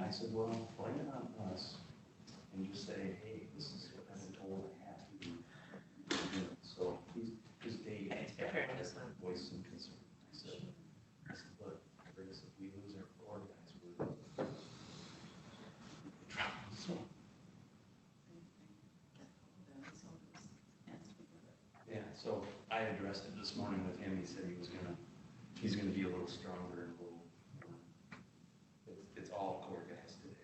I said, well, blame it on us and just say, hey, this is what I've been told I have to do. So his date voiced some concern. I said, look, Curtis, if we lose our floor guys, we're so. Yeah, so I addressed it this morning with him. He said he's gonna be a little stronger and a little. It's all core guys today.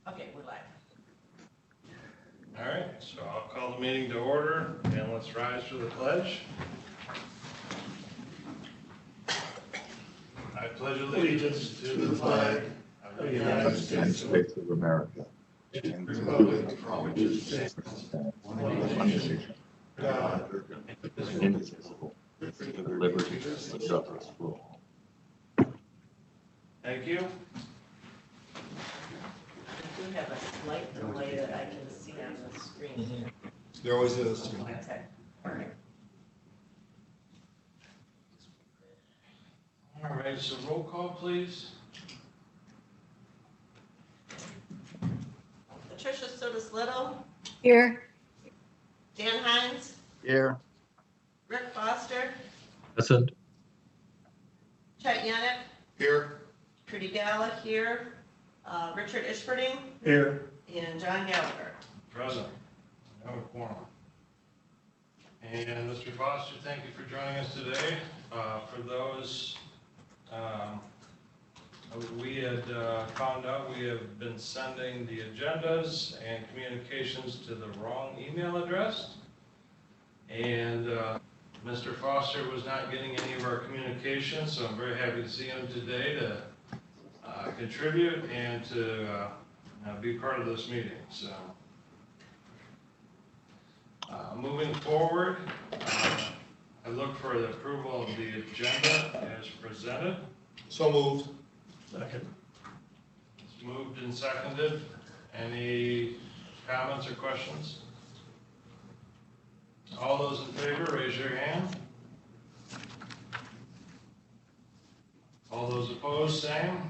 Okay, we're live. All right, so I'll call the meeting to order, and let's rise for the pledge. I pledge allegiance to the flag of the United States of America, and the republic for which it stands, one nation, God, indivisible, with liberty and justice for all. Thank you. We do have a slight delay that I can see on the screen here. There always is. Okay, all right. All right, so roll call, please. Patricia Sotis Little, Here. Dan Hines, Here. Rick Foster, Present. Chet Yannick, Here. Trudy Gala here, Richard Ishfording, Here. and John Gallagher. Present. No quorum. And Mr. Foster, thank you for joining us today. For those, we had found out we have been sending the agendas and communications to the wrong email address. And Mr. Foster was not getting any of our communications, so I'm very happy to see him today to contribute and to be part of this meeting. So, moving forward, I look for the approval of the agenda as presented. So moved. Second. It's moved and seconded. Any comments or questions? All those in favor, raise your hand. All those opposed, same.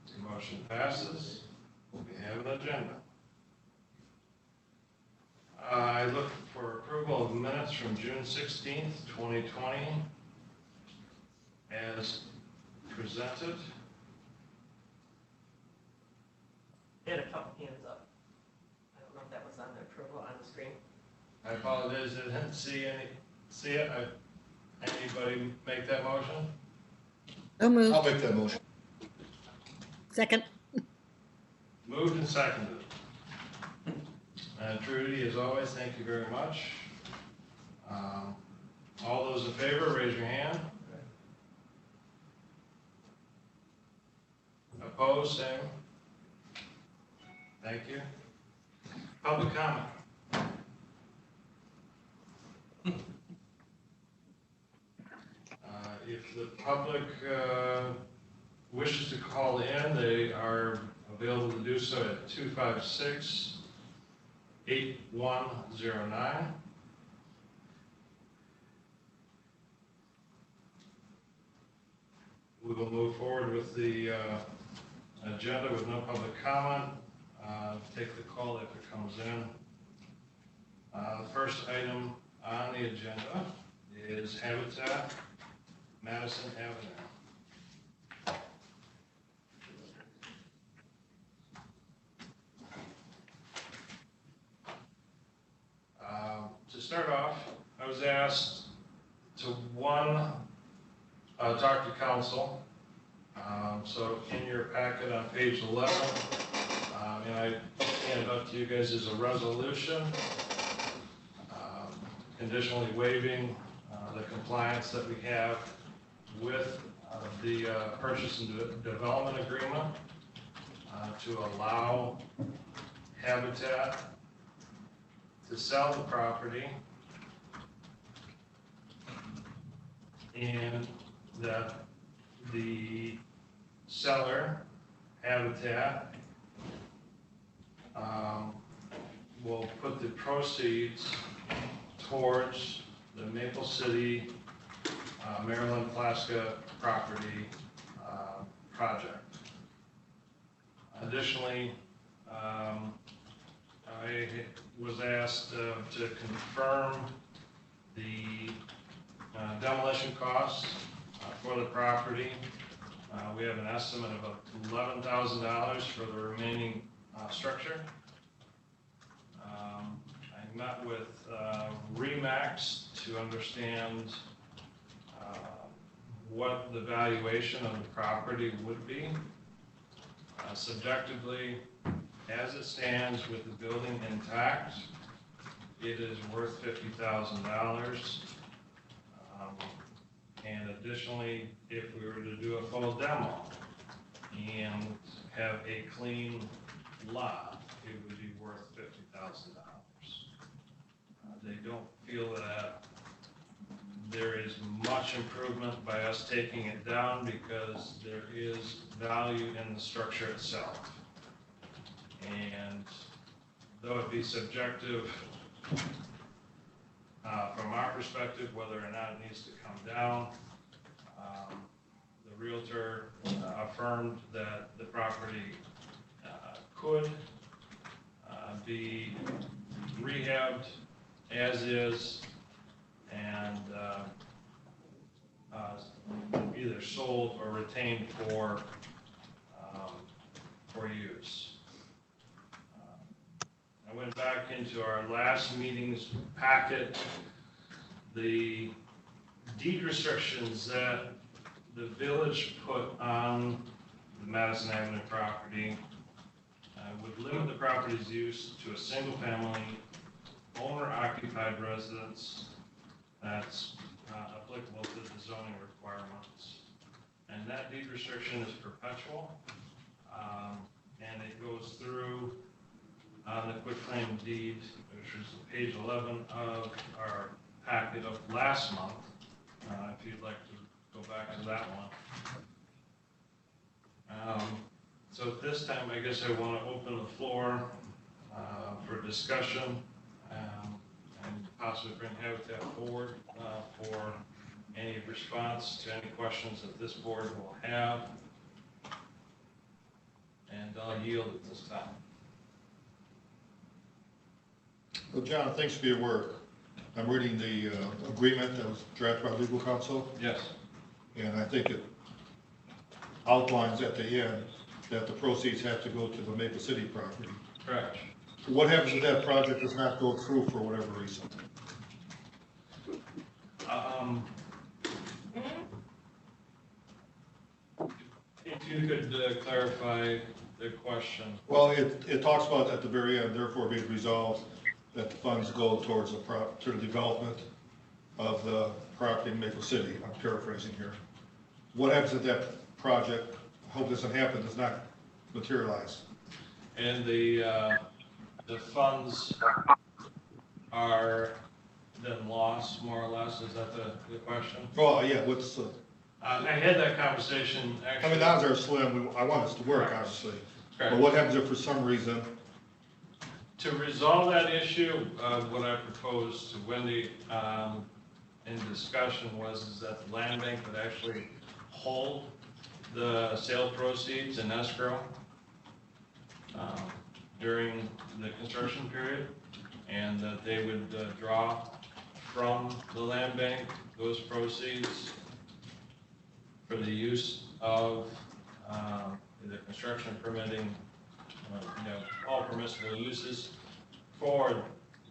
The motion passes. We have an agenda. I look for approval of minutes from June 16th, 2020 as presented. We had a couple hands up. I don't know if that was on the approval on the screen. I apologize, I didn't see it. Anybody make that motion? So moved. I'll make that motion. Second. Moved and seconded. Trudy, as always, thank you very much. All those in favor, raise your hand. Opposed, same. Thank you. Public comment. If the public wishes to call in, they are available to do so at 256-8109. We will move forward with the agenda with no public comment. Take the call if it comes in. The first item on the agenda is Habitat, Madison Avenue. To start off, I was asked to talk to council. So in your packet on page 11, and I handed out to you guys is a resolution conditionally waiving the compliance that we have with the purchase and development agreement to allow Habitat to sell the property, and that the seller, Habitat, will put the proceeds towards the Maple City, Maryland Plaska property project. Additionally, I was asked to confirm the demolition costs for the property. We have an estimate of $11,000 for the remaining structure. I met with RE/MAX to understand what the valuation of the property would be. Subjectively, as it stands with the building intact, it is worth $50,000. And additionally, if we were to do a full demo and have a clean lot, it would be worth $50,000. They don't feel that there is much improvement by us taking it down because there is value in the structure itself. And though it be subjective from our perspective, whether or not it needs to come down, the realtor affirmed that the property could be rehabbed as is and either sold or retained for use. I went back into our last meeting's packet. The deed restrictions that the village put on the Madison Avenue property would limit the property's use to a single-family owner-occupied residence that's applicable to the zoning requirements. And that deed restriction is perpetual, and it goes through on the quitclaim deed, which is page 11 of our packet of last month, if you'd like to go back to that one. So at this time, I guess I want to open the floor for discussion and possibly bring Habitat forward for any response to any questions that this board will have. And I'll yield at this time. Well, John, thanks for your work. I'm reading the agreement that was drafted by legal counsel, Yes. and I think it outlines at the end that the proceeds have to go to the Maple City property. Correct. What happens if that project does not go through for whatever reason? If you could clarify the question. Well, it talks about at the very end, therefore be it resolved that the funds go towards to the development of the property in Maple City. I'm paraphrasing here. What happens if that project, I hope doesn't happen, does not materialize? And the funds are then lost, more or less, is that the question? Oh, yeah, what's, I had that conversation, I actually. mean, odds are slim, I want us to work, obviously. But what happens if for some reason, To resolve that issue, what I proposed to Wendy in discussion is that the land bank would actually hold the sale proceeds in escrow during the construction period, and that they would draw from the land bank those proceeds for the use of the construction permitting, all permissible uses for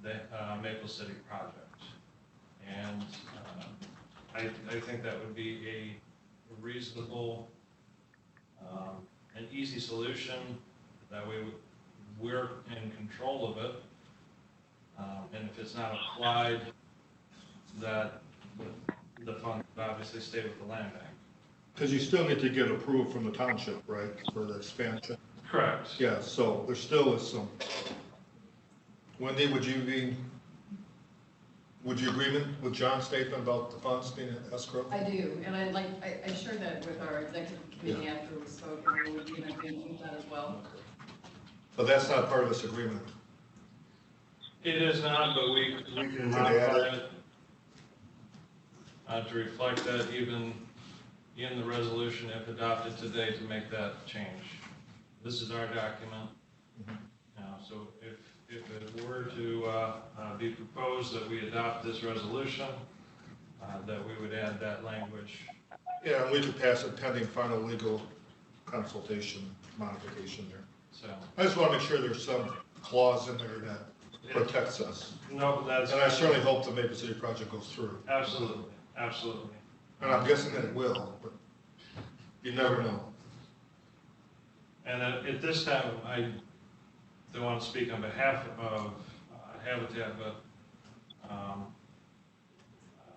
the Maple City project. And I think that would be a reasonable and easy solution. That way we're in control of it. And if it's not applied, that the fund would obviously stay with the land bank. because you still need to get approval from the township, right, for the expansion? Correct. Yeah, so there still is some. Wendy, would you agreement with John's statement about the funds being escrow? I do, and I shared that with our executive committee after we spoke, and we would be in agreement with that as well. But that's not part of this agreement. It is not, but we can Can they add modify it to reflect that even in the resolution if adopted today to make that change. This is our document. So if it were to be proposed that we adopt this resolution, that we would add that language. Yeah, and we could pass it pending final legal consultation modification there. So, I just want to make sure there's some clause in there that protects us. no, that's. And I certainly hope the Maple City project goes through. Absolutely, absolutely. And I'm guessing that it will, but you never know. And at this time, I don't want to speak on behalf of Habitat, but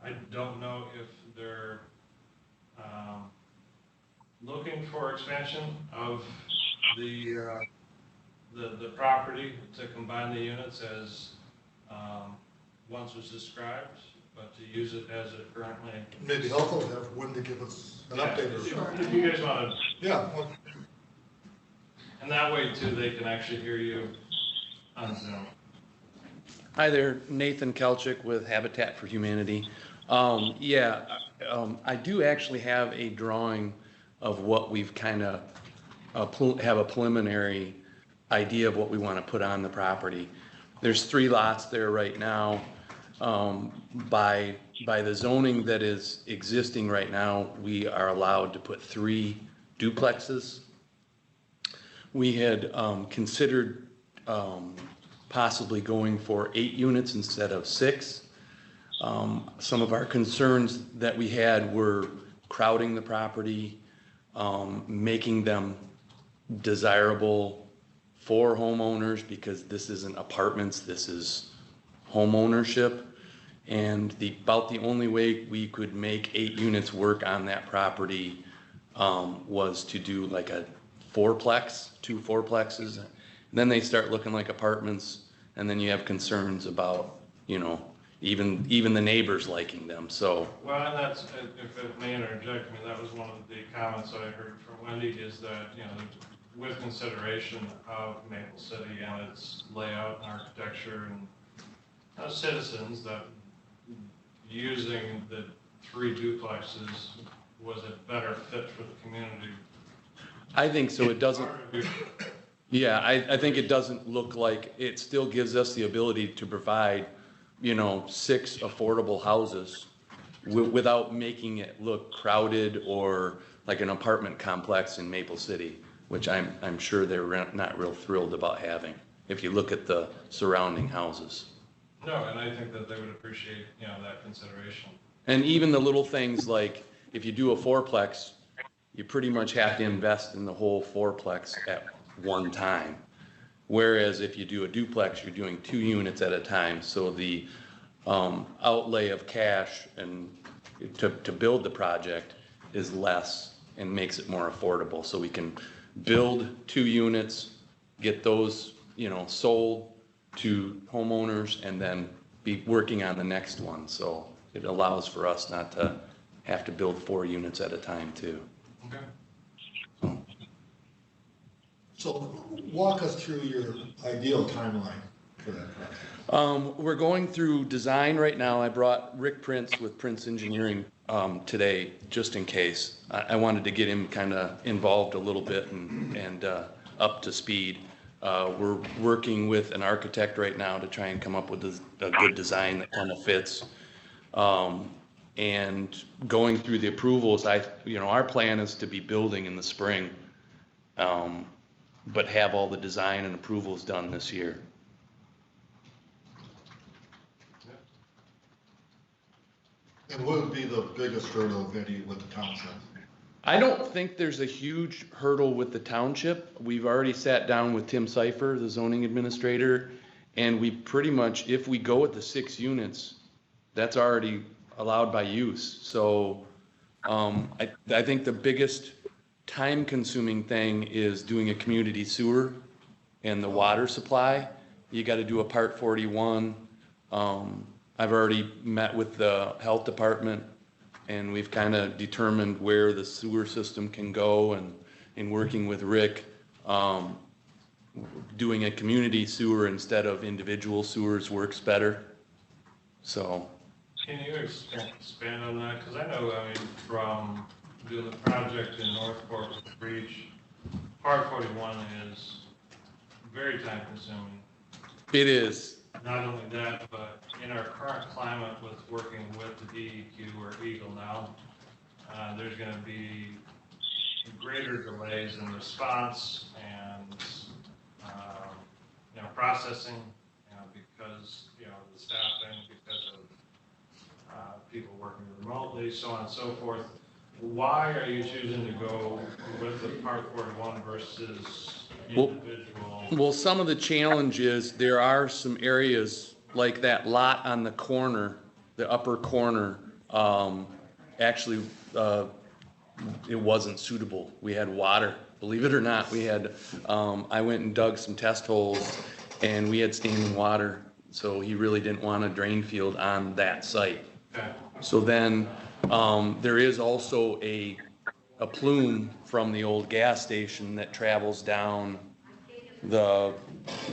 I don't know if they're looking for expansion of the property to combine the units as once was described, but to use it as it currently. Maybe helpful to have Wendy give us an update. If you guys want to, Yeah, well, and that way too, they can actually hear you on Zoom. Hi there, Nathan Kelchick with Habitat for Humanity. I do actually have a drawing of what we've kind of have a preliminary idea of what we want to put on the property. There's 3 lots there right now. By the zoning that is existing right now, we are allowed to put 3 duplexes. We had considered possibly going for 8 units instead of 6. Some of our concerns that we had were crowding the property, making them desirable for homeowners, because this isn't apartments, this is home ownership. And about the only way we could make 8 units work on that property was to do like a 4-plex, 2 4-plexes. Then they start looking like apartments, and then you have concerns about, even the neighbors liking them, so. Well, and that's, if it may interject, I mean, that was one of the comments I heard from Wendy, is that, with consideration of Maple City and its layout and architecture and citizens, that using the 3 duplexes was a better fit for the community. I think so. It doesn't, yeah, I think it doesn't look like, it still gives us the ability to provide, 6 affordable houses without making it look crowded or like an apartment complex in Maple City, which I'm sure they're not real thrilled about having, if you look at the surrounding houses. No, and I think that they would appreciate, that consideration. And even the little things like, if you do a 4-plex, you pretty much have to invest in the whole 4-plex at one time. Whereas if you do a duplex, you're doing 2 units at a time. So the outlay of cash and to build the project is less and makes it more affordable. So we can build 2 units, get those, sold to homeowners, and then be working on the next one. So it allows for us not to have to build 4 units at a time too. Okay. so walk us through your ideal timeline for that project. We're going through design right now. I brought Rick Prince with Prince Engineering today, just in case. I wanted to get him kind of involved a little bit and up to speed. We're working with an architect right now to try and come up with a good design that kind of fits. And going through the approvals, our plan is to be building in the spring, but have all the design and approvals done this year. And what would be the biggest hurdle of any with the township? I don't think there's a huge hurdle with the township. We've already sat down with Tim Cipher, the zoning administrator, and we pretty much, if we go with the 6 units, that's already allowed by use. So I think the biggest time-consuming thing is doing a community sewer and the water supply. You got to do a Part 41. I've already met with the health department, and we've kind of determined where the sewer system can go, and in working with Rick, doing a community sewer instead of individual sewers works better. So, Can you expand on that? Because I know, I mean, from doing the project in Northport with Breach, Part 41 is very time consuming. it is, Not only that, but in our current climate with working with the DEQ or Leelanau, there's going to be greater delays in response and, processing, because, the staffing, because of people working remotely, so on and so forth. Why are you choosing to go with the Part 41 versus individual? well, some of the challenge is there are some areas like that lot on the corner, the upper corner, actually, it wasn't suitable. We had water, believe it or not. We had, I went and dug some test holes and we had standing water. So he really didn't want a drain field on that site. Okay. So then, there is also a plume from the old gas station that travels down the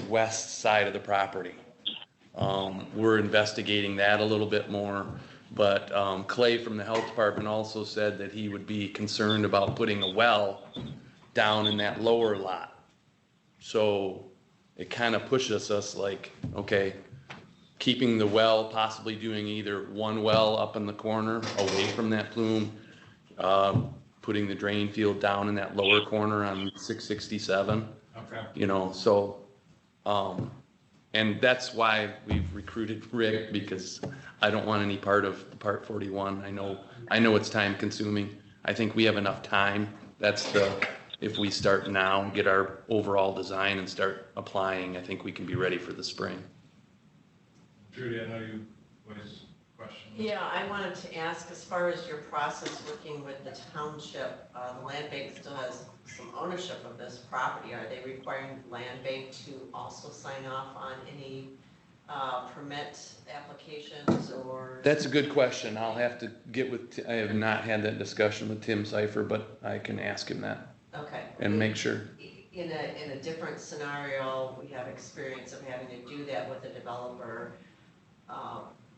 west side of the property. We're investigating that a little bit more, but Clay from the health department also said that he would be concerned about putting a well down in that lower lot. So it kind of pushes us like, okay, keeping the well, possibly doing either one well up in the corner away from that plume, putting the drain field down in that lower corner on 667. Okay. So, and that's why we've recruited Rick, because I don't want any part of the Part 41. I know it's time consuming. I think we have enough time. If we start now, get our overall design and start applying, I think we can be ready for the spring. Judy, I know you voiced questions. Yeah, I wanted to ask, as far as your process working with the township, the land bank still has some ownership of this property. Are they requiring the land bank to also sign off on any permit applications or? That's a good question. I'll have to get with, I have not had that discussion with Tim Cipher, but I can ask him that. Okay. And make sure. In a different scenario, we have experience of having to do that with a developer.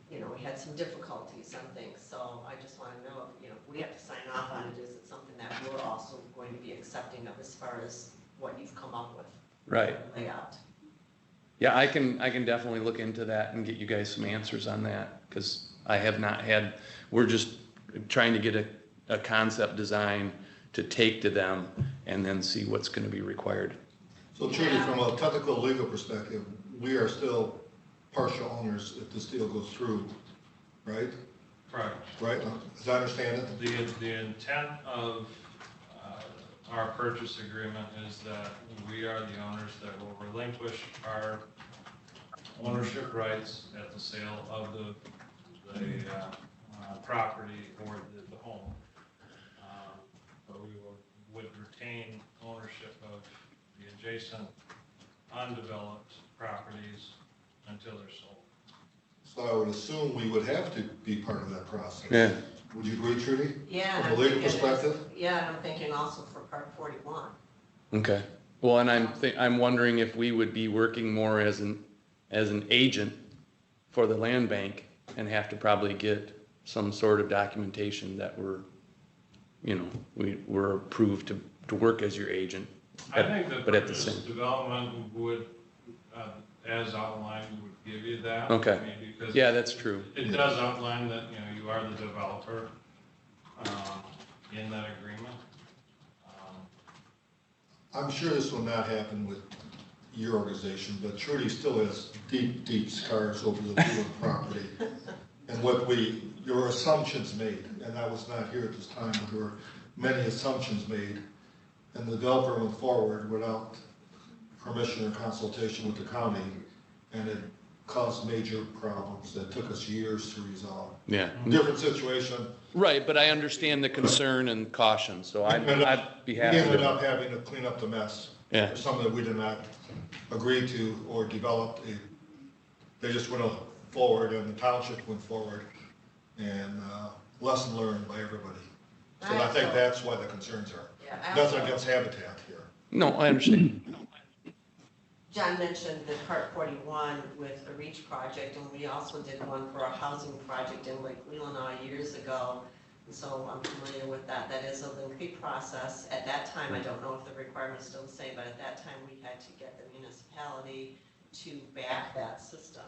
We had some difficulties on things, so I just want to know if, we have to sign off on it, is it something that we're also going to be accepting of as far as what you've come up with? Right. Layout. Yeah, I can definitely look into that and get you guys some answers on that, because I have not had, we're just trying to get a concept design to take to them and then see what's going to be required. So Trudy, from a technical legal perspective, we are still partial owners if this deal goes through, right? Correct. Right, as I understand it? The intent of our purchase agreement is that we are the owners that will relinquish our ownership rights at the sale of the property or the home. But we would retain ownership of the adjacent undeveloped properties until they're sold. So I would assume we would have to be part of that process. Yeah. Would you agree, Trudy? Yeah. From a legal perspective? Yeah, I'm thinking also for Part 41. Okay. Well, and I'm wondering if we would be working more as an agent for the land bank and have to probably get some sort of documentation that we're approved to work as your agent. I think that but at the purchase same. development would, as outlined, would give you that. Okay. I mean, because Yeah, that's true. It does outline that, you are the developer in that agreement. I'm sure this will not happen with your organization, but Trudy still has deep, deep scars over the Leland property. And there were assumptions made, and I was not here at this time, but there were many assumptions made. And the developer went forward without permission or consultation with the county, and it caused major problems that took us years to resolve. Yeah. Different situation. Right, but I understand the concern and caution, so I'd be happy We ended to. up having to clean up the mess. Yeah. There's something that we did not agree to or develop. They just went forward and the township went forward, and lesson learned by everybody. So I think that's why the concerns are. Yeah, Nothing against Habitat here. No, I understand. John mentioned the Part 41 with the REACH project, and we also did one for a housing project in Lake Leelanau years ago. And so I'm familiar with that. That is a lengthy process. At that time, I don't know if the requirement's still the same, but at that time, we had to get the municipality to back that system.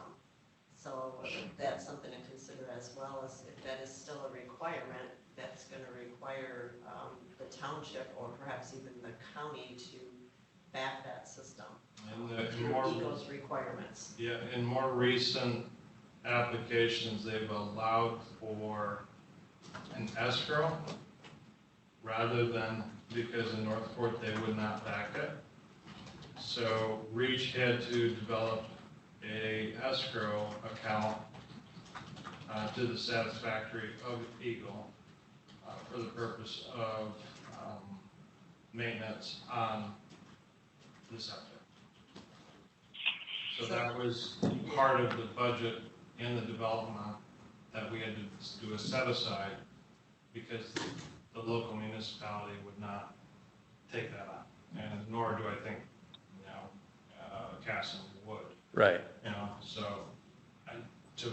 So that's something to consider, as well as if that is still a requirement, that's going to require the township or perhaps even the county to back that system. And To meet those requirements. yeah, in more recent applications, they've allowed for an escrow rather than, because in Northport, they would not back it. So REACH had to develop a escrow account to the satisfactory of Eagle for the purpose of maintenance on the septic. So that was part of the budget in the development that we had to do a set aside because the local municipality would not take that on. And nor do I think, Casson would. Right. So to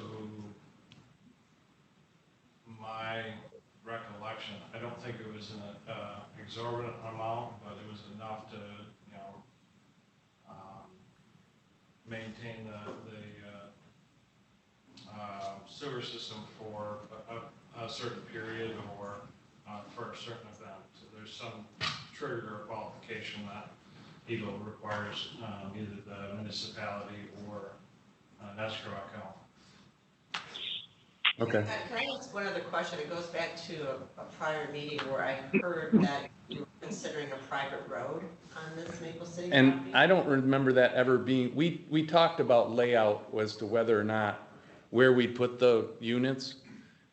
my recollection, I don't think it was an exorbitant amount, but it was enough to, maintain the sewer system for a certain period or for a certain event. So there's some trigger or qualification that Eagle requires either the municipality or an escrow account. Okay. Can I ask one other question? It goes back to a prior meeting where I heard that you were considering a private road on this Maple City And property. I don't remember that ever being, we talked about layout as to whether or not where we'd put the units.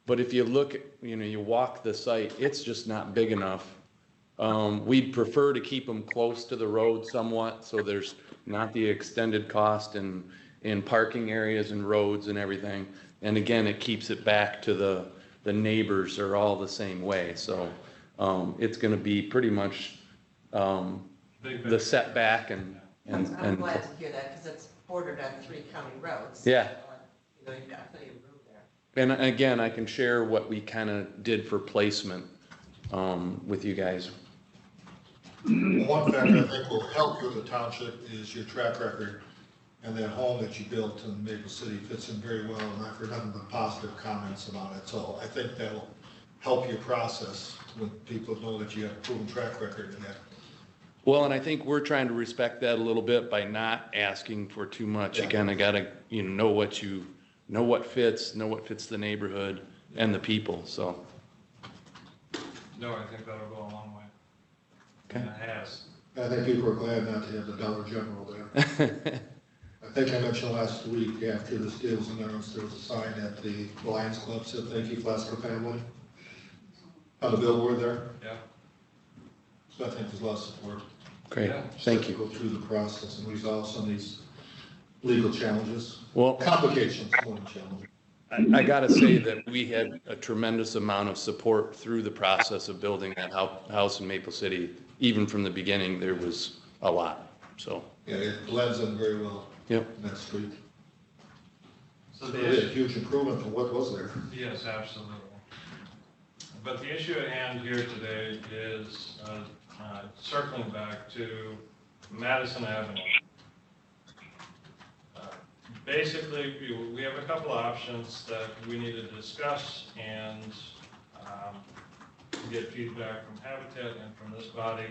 But if you look, you walk the site, it's just not big enough. We'd prefer to keep them close to the road somewhat, so there's not the extended cost in parking areas and roads and everything. And again, it keeps it back to the neighbors are all the same way. So it's gonna be pretty much the setback and. I'm glad to hear that, because it's bordered on 3 county roads. Yeah. So, you've got plenty of room there. And again, I can share what we kind of did for placement with you guys. One factor I think will help with the township is your track record, and that home that you built in Maple City fits in very well, and I've heard nothing but positive comments about it. So I think that'll help your process when people know that you have a proven track record in that. Well, and I think we're trying to respect that a little bit by not asking for too much. Yeah. You kind of got to, know what fits the neighborhood and the people, so. No, I think that'll go a long way. Okay. And it has. I think people are glad not to have the Dollar General there. I think I mentioned last week, after this deal was announced, there was a sign at the Lions Club said, "Thank you, Flasker family," on the billboard there. Yeah. So I think there's a lot of support. Great, Yeah. thank To you. go through the process and resolve some of these legal challenges, Well, complications, more than challenges. I got to say that we had a tremendous amount of support through the process of building that house in Maple City. Even from the beginning, there was a lot, so. Yeah, it blends in very well Yep. in that street. So So the it is a issue, huge improvement from what was there. yes, absolutely. But the issue at hand here today is circling back to Madison Avenue. Basically, we have a couple options that we need to discuss and get feedback from Habitat and from this body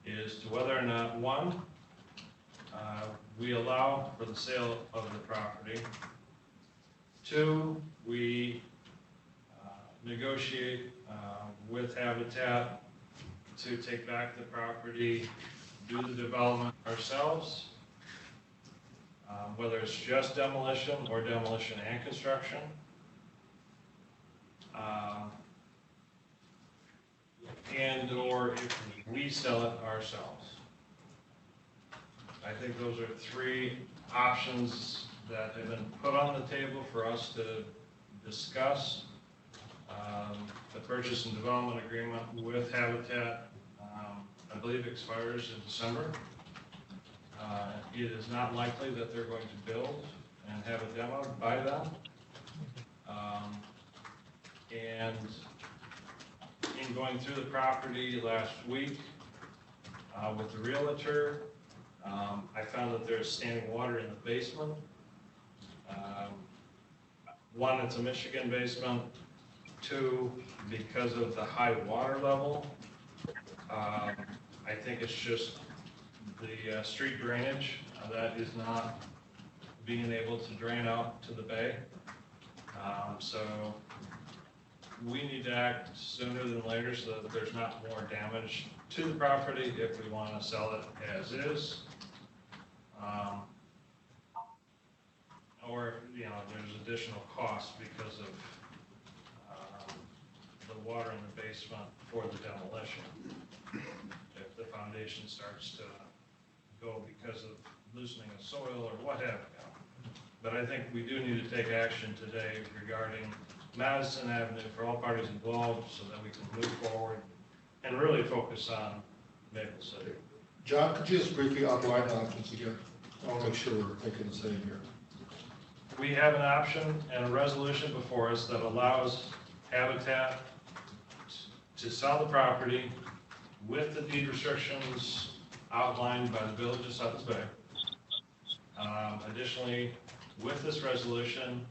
is to whether or not, one, we allow for the sale of the property. 2, we negotiate with Habitat to take back the property, do the development ourselves, whether it's just demolition or demolition and construction. And or if we sell it ourselves. I think those are 3 options that have been put on the table for us to discuss. The purchase and development agreement with Habitat, I believe expires in December. It is not likely that they're going to build and have a demo by then. And in going through the property last week with the realtor, I found that there's standing water in the basement. One, it's a Michigan basement. Two, because of the high water level, I think it's just the street drainage that is not being able to drain out to the bay. So we need to act sooner than later so that there's not more damage to the property if we want to sell it as is. Or, you know, there's additional costs because of the water in the basement for the demolition. If the foundation starts to go because of loosening of soil or what have you. But I think we do need to take action today regarding Madison Avenue for all parties involved so that we can move forward and really focus on Maple City. John, could you just briefly outline the options again? I want to make sure we're thinking the same here. We have an option and a resolution before us that allows Habitat to sell the property with the deed restrictions outlined by the Village of Suttons Bay. Additionally, with this resolution,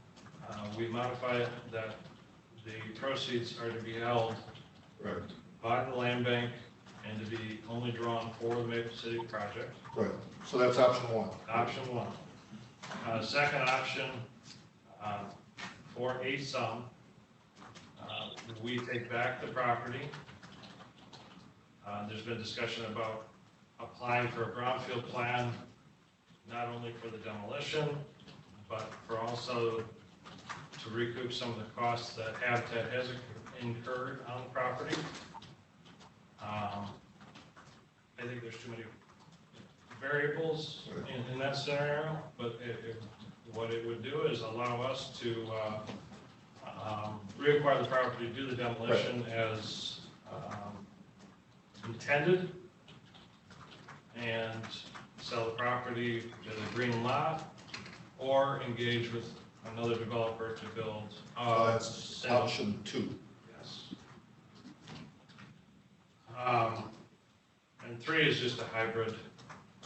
we modify it that the proceeds are to be held Right. by the land bank and to be only drawn for the Maple City project. Right, so that's option one. Option one. Second option, for a sum, we take back the property. There's been discussion about applying for a brownfield plan, not only for the demolition, but for also to recoup some of the costs that Habitat has incurred on the property. I think there's too many variables in that scenario, but what it would do is allow us to reacquire the property, do the demolition as intended, and sell the property to the green lot, or engage with another developer to build. That's option two. Yes. And three is just a hybrid.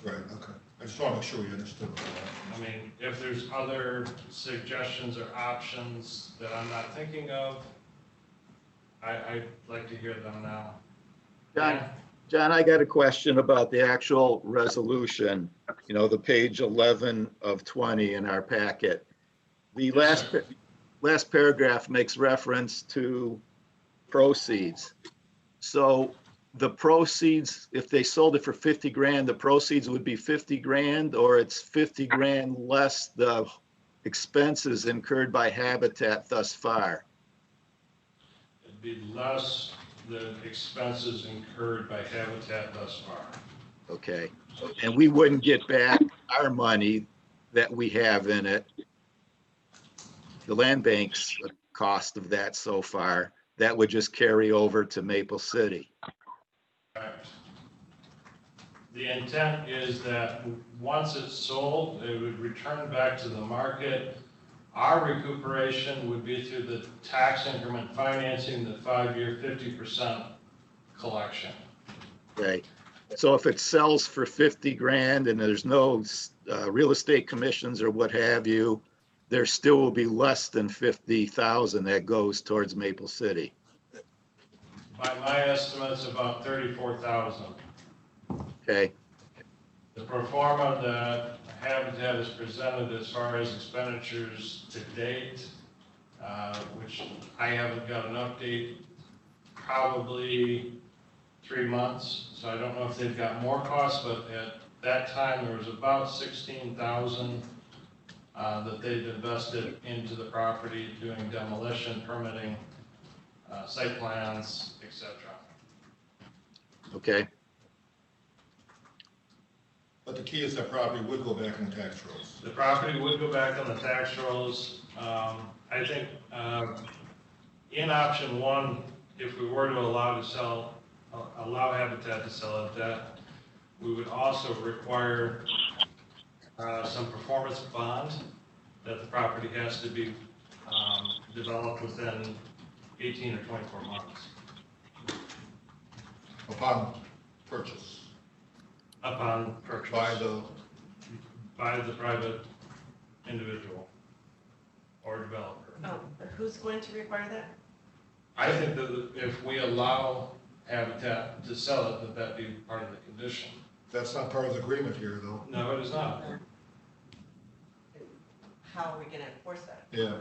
Right, okay. I just want to make sure we understood that. I mean, if there's other suggestions or options that I'm not thinking of, I'd like to hear them now. John, I got a question about the actual resolution, you know, the page 11 of 20 in our packet. The Yes, last paragraph makes reference to proceeds. So the proceeds, if they sold it for 50 grand, the proceeds would be 50 grand, or it's 50 grand less the expenses incurred by Habitat thus far? It'd be less the expenses incurred by Habitat thus far. Okay, and we wouldn't get back our money that we have in it. The land bank's cost of that so far, that would just carry over to Maple City. Correct. The intent is that once it's sold, it would return back to the market. Our recuperation would be through the tax increment financing, the 5-year 50% collection. Okay, so if it sells for 50 grand and there's no real estate commissions or what have you, there still will be less than 50,000 that goes towards Maple City. By my estimates, about 34,000. Okay, The pro forma that Habitat has presented as far as expenditures to date, which I haven't got an update, probably 3 months. So I don't know if they've got more costs, but at that time, there was about 16,000 that they've invested into the property, doing demolition, permitting, site plans, etc. okay, But the key is that property would go back in the tax rolls. The property would go back on the tax rolls. I think in option one, if we were to allow Habitat to sell it, that we would also require some performance bond that the property has to be developed within 18 or 24 months Upon purchase upon purchase by the private individual or developer. Who's going to require that? I think that if we allow Habitat to sell it, that be part of the condition. That's not part of the agreement here, though. No, it is not. How are we gonna enforce that? Yeah.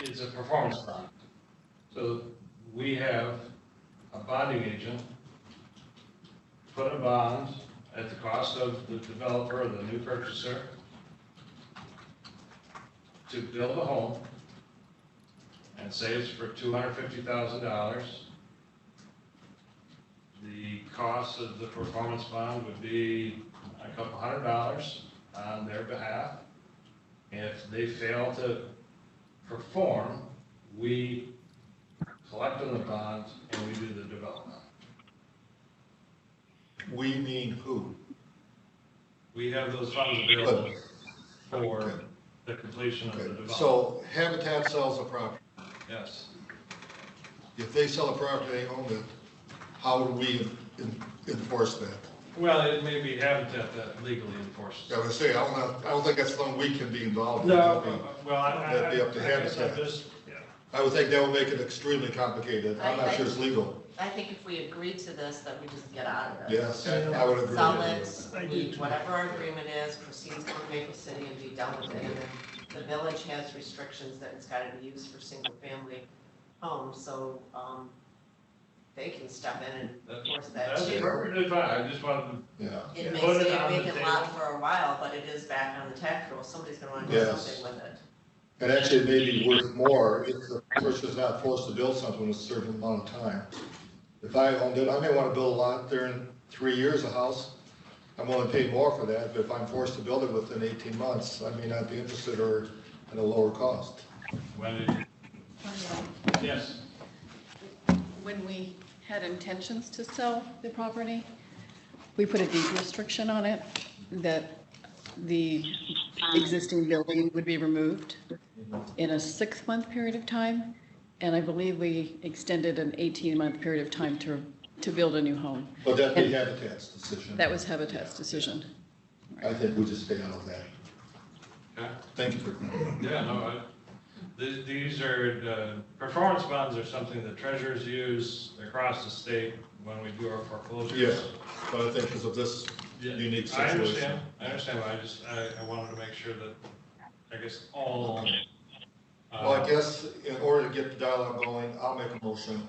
It's a performance bond. So we have a bonding agent put a bond at the cost of the developer or the new purchaser to build a home, and say it's for $250,000. The cost of the performance bond would be a couple $100 on their behalf. If they fail to perform, we collect on the bond and we do the development. We mean who? We have those funds available for Okay. the completion of the Okay, development. so Habitat sells the property. Yes. If they sell the property, they own it, how would we enforce that? Well, it may be Habitat that legally enforces. I would say, I don't think that's something we can be involved in. No, That'd be- well, That'd be up to I guess I'm Habitat. just, yeah. I would think that would make it extremely complicated. I'm not sure it's legal. I think if we agree to this, that we just get out of it. Yes, I would agree. Sell it, whatever our agreement is, proceeds from Maple City and be done with it. And then the village has restrictions that it's gotta be used for single-family homes, so, they can step in and enforce that That's too. perfectly fine, I just wanted, Yeah. It may Put it stay a on the vacant lot table. for a while, but it is back on the tax roll, somebody's gonna wanna do Yes. something with it. And actually, it may be worth more if the person's not forced to build something in a certain amount of time. If I owned it, I may want to build a lot there in 3 years, a house. I'm willing to pay more for that, but if I'm forced to build it within 18 months, I may not be interested or at a lower cost. when did, yes, When we had intentions to sell the property, we put a deed restriction on it that the existing building would be removed in a 6-month period of time. And I believe we extended an 18-month period of time to build a new home. But that'd be Habitat's decision. That was Habitat's decision. I think we just stay out of that. okay, Thank you for. yeah, no, these are, performance bonds are something that treasurers use across the state when we do our foreclosures. Yeah, but I think because of this Yeah, unique I situation. understand, I wanted to make sure that, I guess, all. Well, I guess in order to get the dialogue going, I'll make a motion.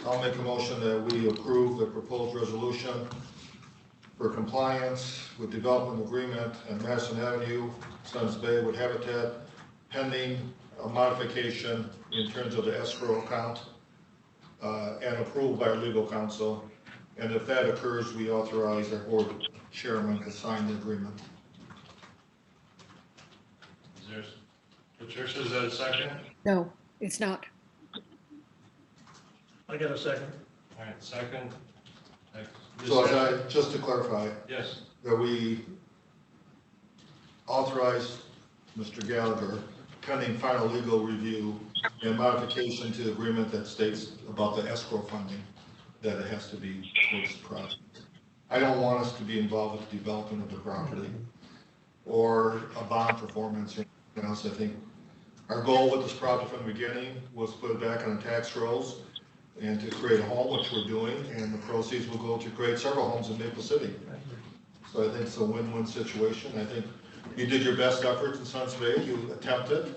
I'll make a motion that we approve the proposed resolution for compliance with development agreement and Madison Avenue, Suns Bay with Habitat, pending a modification in terms of the escrow account, and approved by our legal counsel. And if that occurs, we authorize our board chairman to sign the agreement. Is there, Patricia, is that a second? No, it's not. I got a second. All right, second. So just to clarify, Yes, that we authorize Mr. Gallagher pending final legal review and modification to the agreement that states about the escrow funding, that it has to be towards the project. I don't want us to be involved with the development of the property or a bond performance or anything else. I think our goal with this project from the beginning was to put it back on the tax rolls and to create a home, which we're doing, and the proceeds will go to create several homes in Maple City. So I think it's a win-win situation. I think you did your best efforts in Suns Bay, you attempted.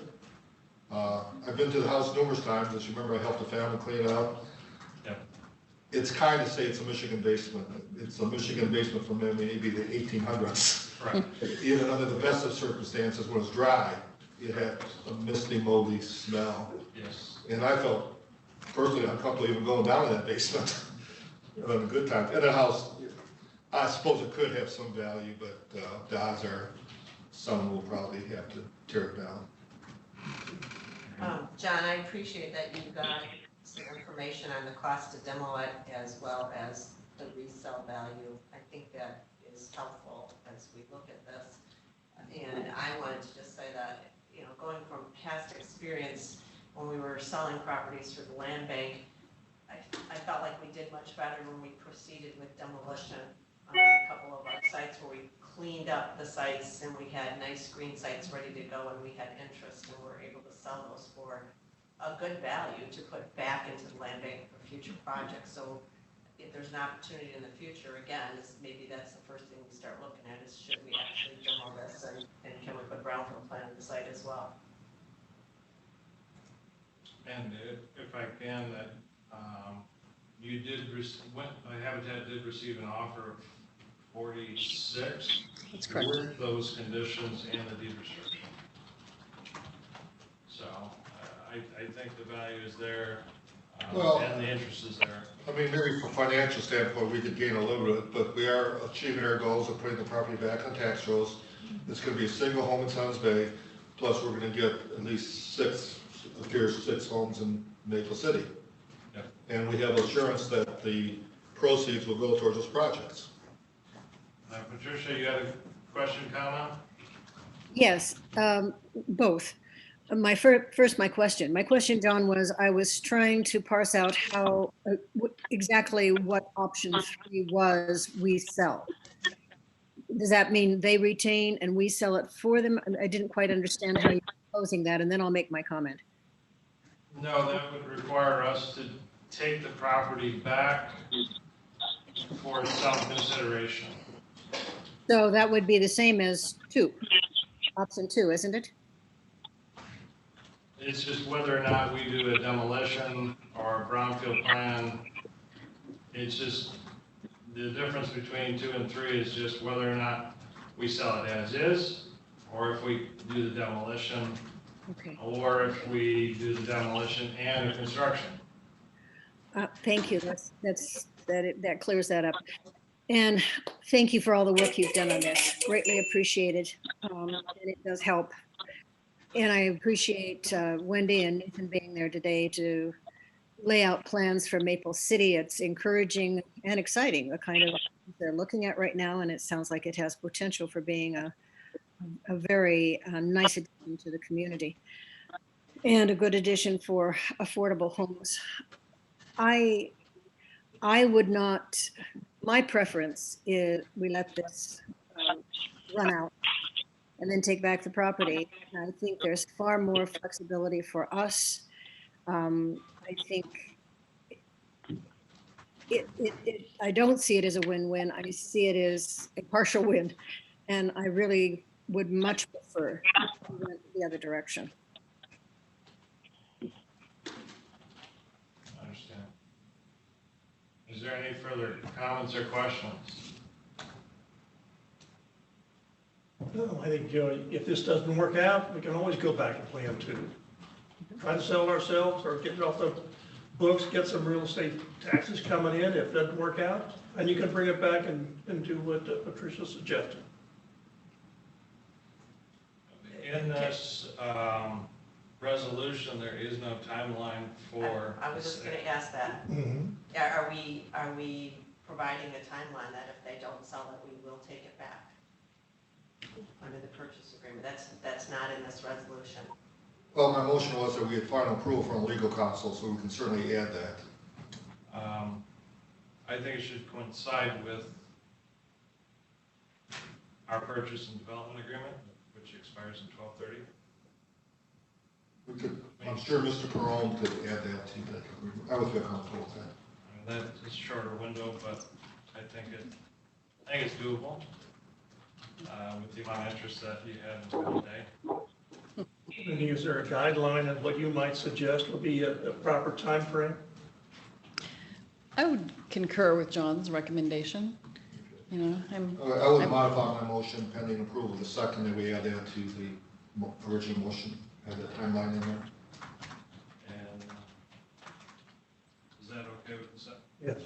I've been to the house numerous times, as you remember, I helped the family clean it out. Yep. It's kind of say it's a Michigan basement. It's a Michigan basement from maybe the 1800s. right, Even under the best of circumstances, when it's dry, it had a misty, moldy smell. yes. And I felt personally uncomfortable even going down in that basement. On a good time. And the house, I suppose it could have some value, but the odds are someone will probably have to tear it down. John, I appreciate that you got some information on the cost to demo it as well as the resale value. I think that is helpful as as we look at this. And I wanted to just say that, you know, going from past experience, when we were selling properties through the land bank, I felt like we did much better when we proceeded with demolition on a couple of our sites where we cleaned up the sites and we had nice green sites ready to go and we had interest and were able to sell those for a good value to put back into the land bank for future projects. So if there's an opportunity in the future, again, maybe that's the first thing we start looking at is should we actually demo this and can we put brownfield plan on the site as well? And if I can, that, you did, Habitat did receive an offer of 46. That's correct. With those conditions and the deed restriction. So, I think the value is there, Well- and the interest is there. I mean, maybe from a financial standpoint, we could gain a little bit, but we are achieving our goals of putting the property back on tax rolls. It's gonna be a single home in Suns Bay, plus we're gonna get at least six homes in Maple City. Yep. And we have assurance that the proceeds will go towards those projects. Patricia, you had a question, comment? Yes, both. My first, my question, John, was I was trying to parse out how, exactly what option 3 was we sell. Does that mean they retain and we sell it for them? I didn't quite understand how you're proposing that, and then I'll make my comment. No, that would require us to take the property back for some consideration. So that would be the same as 2, option 2, isn't it? It's just whether or not we do a demolition or a brownfield plan. It's just, the difference between 2 and 3 is just whether or not we sell it as is, or if we do the demolition, Okay. or if we do the demolition and the construction. Thank you. That clears that up. And thank you for all the work you've done on this. Greatly appreciated. And it does help. And I appreciate Wendy and Nathan being there today to lay out plans for Maple City. It's encouraging and exciting, the kind of they're looking at right now. And it sounds like it has potential for being a very nice addition to the community and a good addition for affordable homes. I would not, my preference is we let this run out and then take back the property. And I think there's far more flexibility for us. I think I don't see it as a win-win. I see it as a partial win. And I really would much prefer to went the other direction. I understand. Is there any further comments or questions? No, I think, if this doesn't work out, we can always go back to plan 2. Try to sell it ourselves or get it off the books, get some real estate taxes coming in. If it doesn't work out, and you can bring it back and do what Patricia suggested. In this resolution, there is no timeline for. I was just gonna ask that. Are we providing a timeline that if they don't sell it, we will take it back? Under the purchase agreement, that's not in this resolution. Well, my motion was that we had final approval from legal counsel, so we can certainly add that. I think it should coincide with our purchase and development agreement, which expires in 12/30. We could, I'm sure Mr. Perone could add that to that agreement. I would feel comfortable with that. I mean, that is a shorter window, but I think it's doable with the amount of interest that you had in the day. And is there a guideline on what you might suggest would be a proper time frame? I would concur with John's recommendation. You know, I would modify my motion pending approval. The second that we add that to the original motion, have that timeline in there. And is that okay with the second? Yes.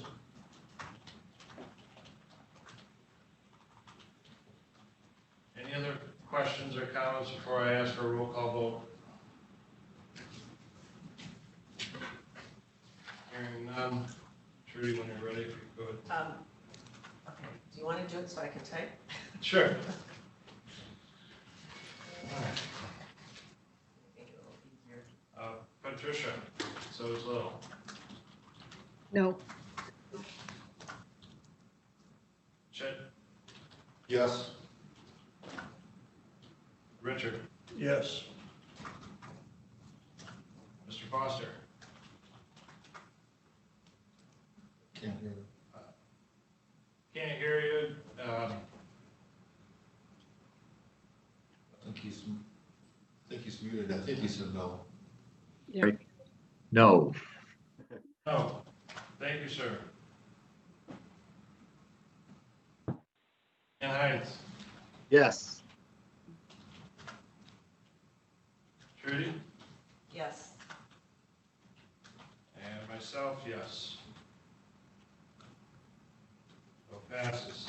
Any other questions or comments before I ask for a roll call vote? Hearing none. Trudy, when you're ready, go ahead. Okay, do you you want to do it so I can type? Sure. Make it a little easier. Patricia, so it's little. No, Chet, Yes. Richard, Yes. Mr. Foster, Can't hear. can't hear you. I think he's muted. I think he said no. No. No, thank you, sir. And Hines, Yes. Trudy, Yes. and myself, yes. So passes,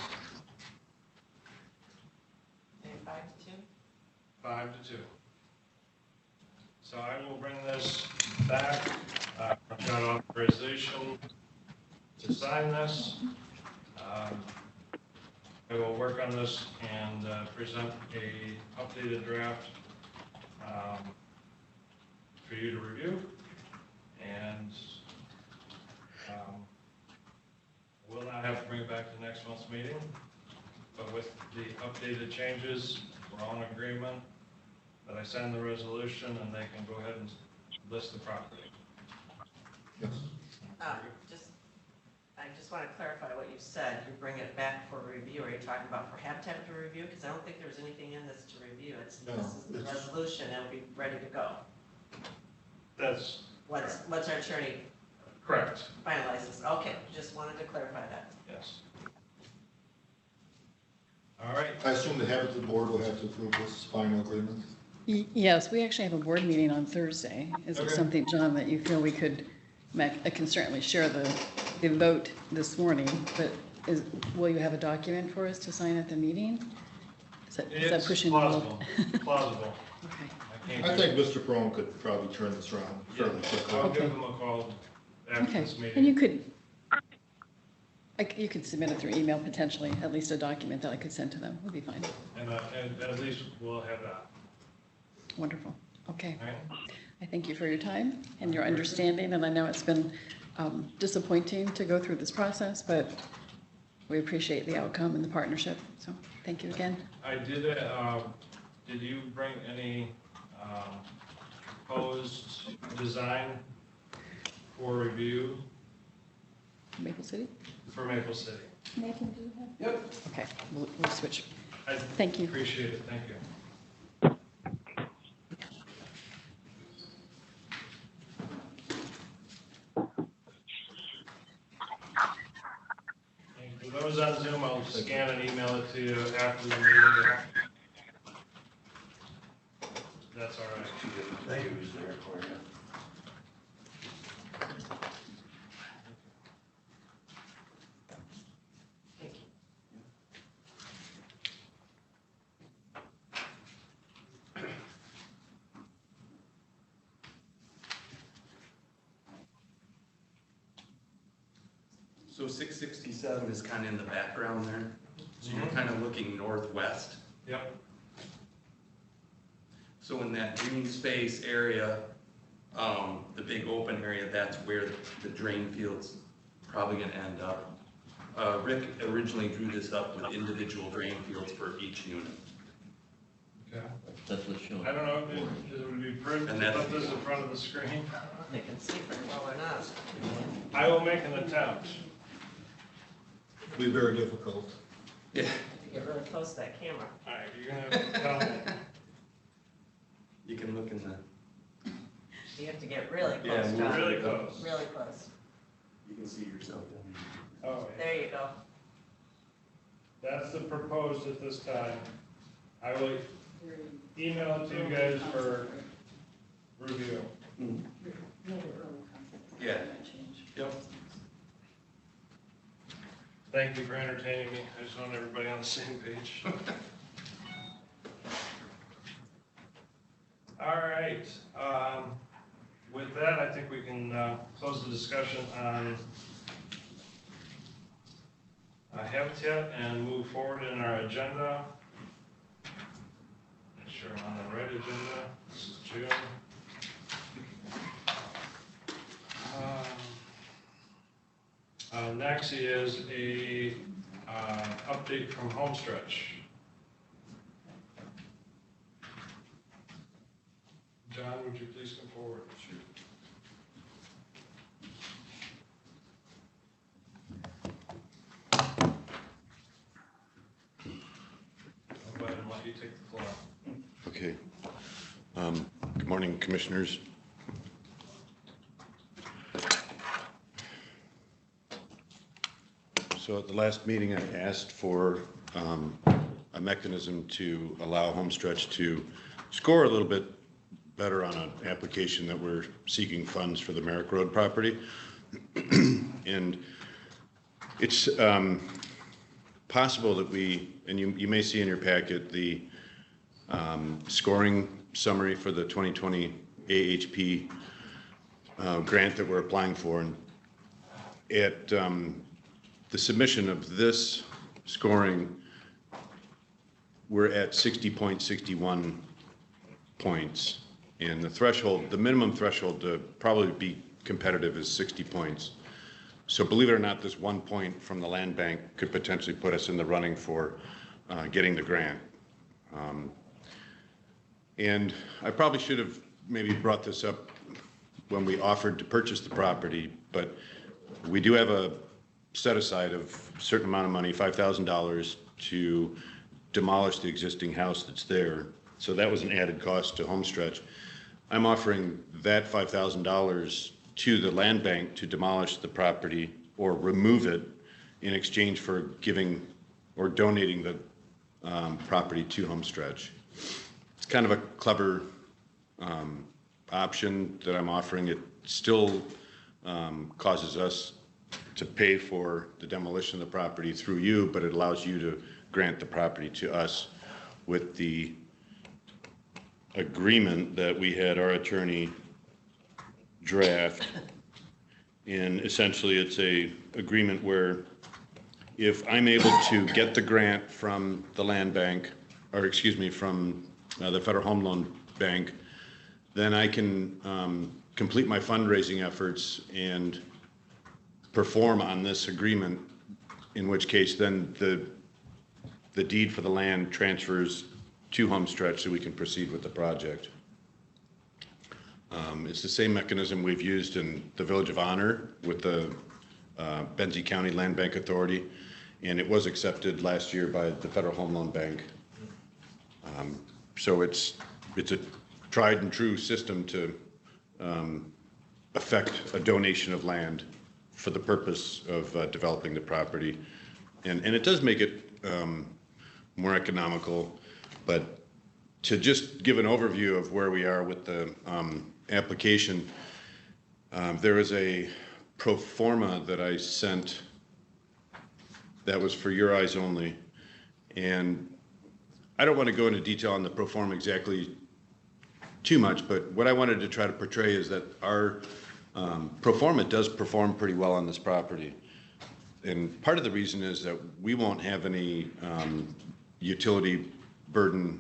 Okay, 5 to 2? 5-2. So I will bring this back. I've got authorization to sign this. I will work on this and present a updated draft for you to review. And we'll not have to bring it back to next month's meeting, but with the updated changes, we're all in agreement that I send the resolution and they can go ahead and list the property. Yes. I just want to clarify what you said. You bring it back for review. Are you talking about for Habitat to review? Because I don't think there's anything in this to review. This is the resolution. It'll be ready to go. That's What's our attorney correct, finalizes? Okay, just wanted to clarify that. yes. All right, I assume the Habitat Board will have to approve this final agreement. Yes, we actually have a board meeting on Thursday. Is it Okay. something, John, that you feel we could, I can certainly share the vote this morning, but will you have a document for us to sign at the meeting? Is that it's pushing the plausible, envelope? plausible. Okay. I think Mr. Peron could probably turn this around fairly quickly. I'll give Okay. them a call after Okay, this meeting. and you could submit it through email potentially, at least a document that I could send to them, would be fine. And at least we'll have that, Wonderful, okay. all right? I thank you for your time and your understanding, and I know it's been disappointing to go through this process, but we appreciate the outcome and the partnership, so thank you again. I did you bring any proposed design for review Maple City? for Maple City? Nathan, do you have? Yep. Okay, we'll switch. I Thank you. appreciate it, thank you. And for those on Zoom, I'll scan and email it to you after the meeting. That's all right. Thank you, was there for you. Thank you. So 667 is kind of in the background there. So you're kind of looking northwest. Yep, So in that green space area, the big open area, that's where the drain field's probably gonna end up. Rick originally drew this up with individual drain fields for each unit. okay. That's what's shown. I don't know, it would be prudent to And that's- put this in front of the screen. They can see very well or not. I will make an attempt. It'll be very difficult. Yeah. To get really close to that camera. All right, you're gonna have to tell me. You can look in the, You have to get really Yeah, close, move John. Really close. Really close. you can see yourself. Oh, yeah. There you go. That's the proposed at this time. I will email it to you guys for review. Yeah. Yep. Thank you for entertaining me. I just want everybody on the same page. All right, with that, I think we can close the discussion on haven't yet and move forward in our agenda. Make sure I'm on the right agenda. This is June. Next is a update from Homestretch. John, would you please come forward? Sure. I'll go ahead and let you take the floor. Okay. Good morning, Commissioners. So at the last meeting, I asked for a mechanism to allow Homestretch to score a little bit better on an application that we're seeking funds for the Merrick Road property. And it's possible that and you may see in your packet the scoring summary for the 2020 AHP grant that we're applying for. And at the submission of this scoring, we're at 60.61 points. And the threshold, the minimum threshold to probably be competitive is 60 points. So believe it or not, this 1 point from the land bank could potentially put us in the running for getting the grant. And I probably should have maybe brought this up when we offered to purchase the property, but we do have a set aside of a certain amount of money, $5,000, to demolish the existing house that's there. So that was an added cost to Homestretch. I'm offering that $5,000 to the land bank to demolish the property or remove it in exchange for giving or donating the property to Homestretch. It's kind of a clever option that I'm offering. It still causes us to pay for the demolition of the property through you, but it allows you to grant the property to us with the agreement that we had our attorney draft. And essentially it's a agreement where if I'm able to get the grant from the land bank, or excuse me, from the Federal Home Loan Bank, then I can complete my fundraising efforts and perform on this agreement, in which case then the deed for the land transfers to Homestretch so we can proceed with the project. It's the same mechanism we've used in the Village of Honor with the Benzie County Land Bank Authority, and it was accepted last year by the Federal Home Loan Bank. So it's a tried and true system to affect a donation of land for the purpose of developing the property. And it does make it more economical, but to just give an overview of where we are with the application, there is a pro forma that I sent that was for your eyes only. And I don't want to go into detail on the pro forma exactly too much, but what I wanted to try to portray is that our pro forma does perform pretty well on this property. And part of the reason is that we won't have any utility burden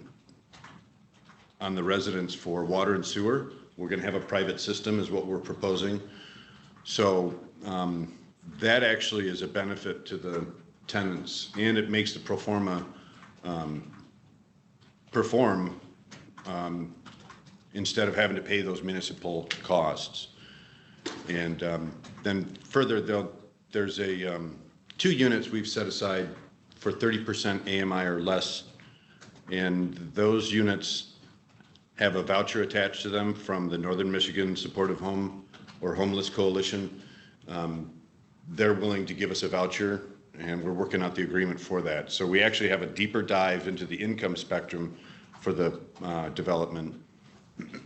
on the residents for water and sewer. We're going to have a private system is what we're proposing. So that actually is a benefit to the tenants, and it makes the pro forma perform instead of having to pay those municipal costs. And then further, there's a 2 units we've set aside for 30% AMI or less, and those units have a voucher attached to them from the Northern Michigan Supportive Home or Homeless Coalition. They're willing to give us a voucher, and we're working out the agreement for that. So we actually have a deeper dive into the income spectrum for the development.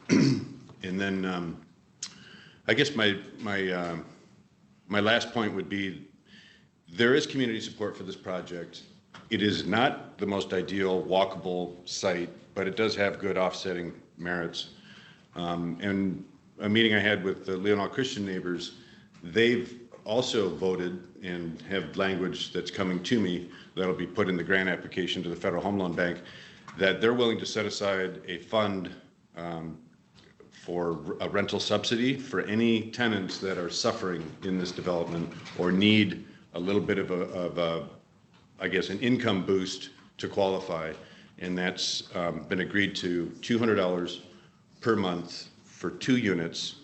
And then I guess my last point would be there is community support for this project. It is not the most ideal walkable site, but it does have good offsetting merits. And a meeting I had with the Leelanau Christian neighbors, they've also voted and have language that's coming to me that'll be put in the grant application to the Federal Home Loan Bank, that they're willing to set aside a fund for a rental subsidy for any tenants that are suffering in this development or need a little bit of I guess, an income boost to qualify. And that's been agreed to $200 per month for 2 units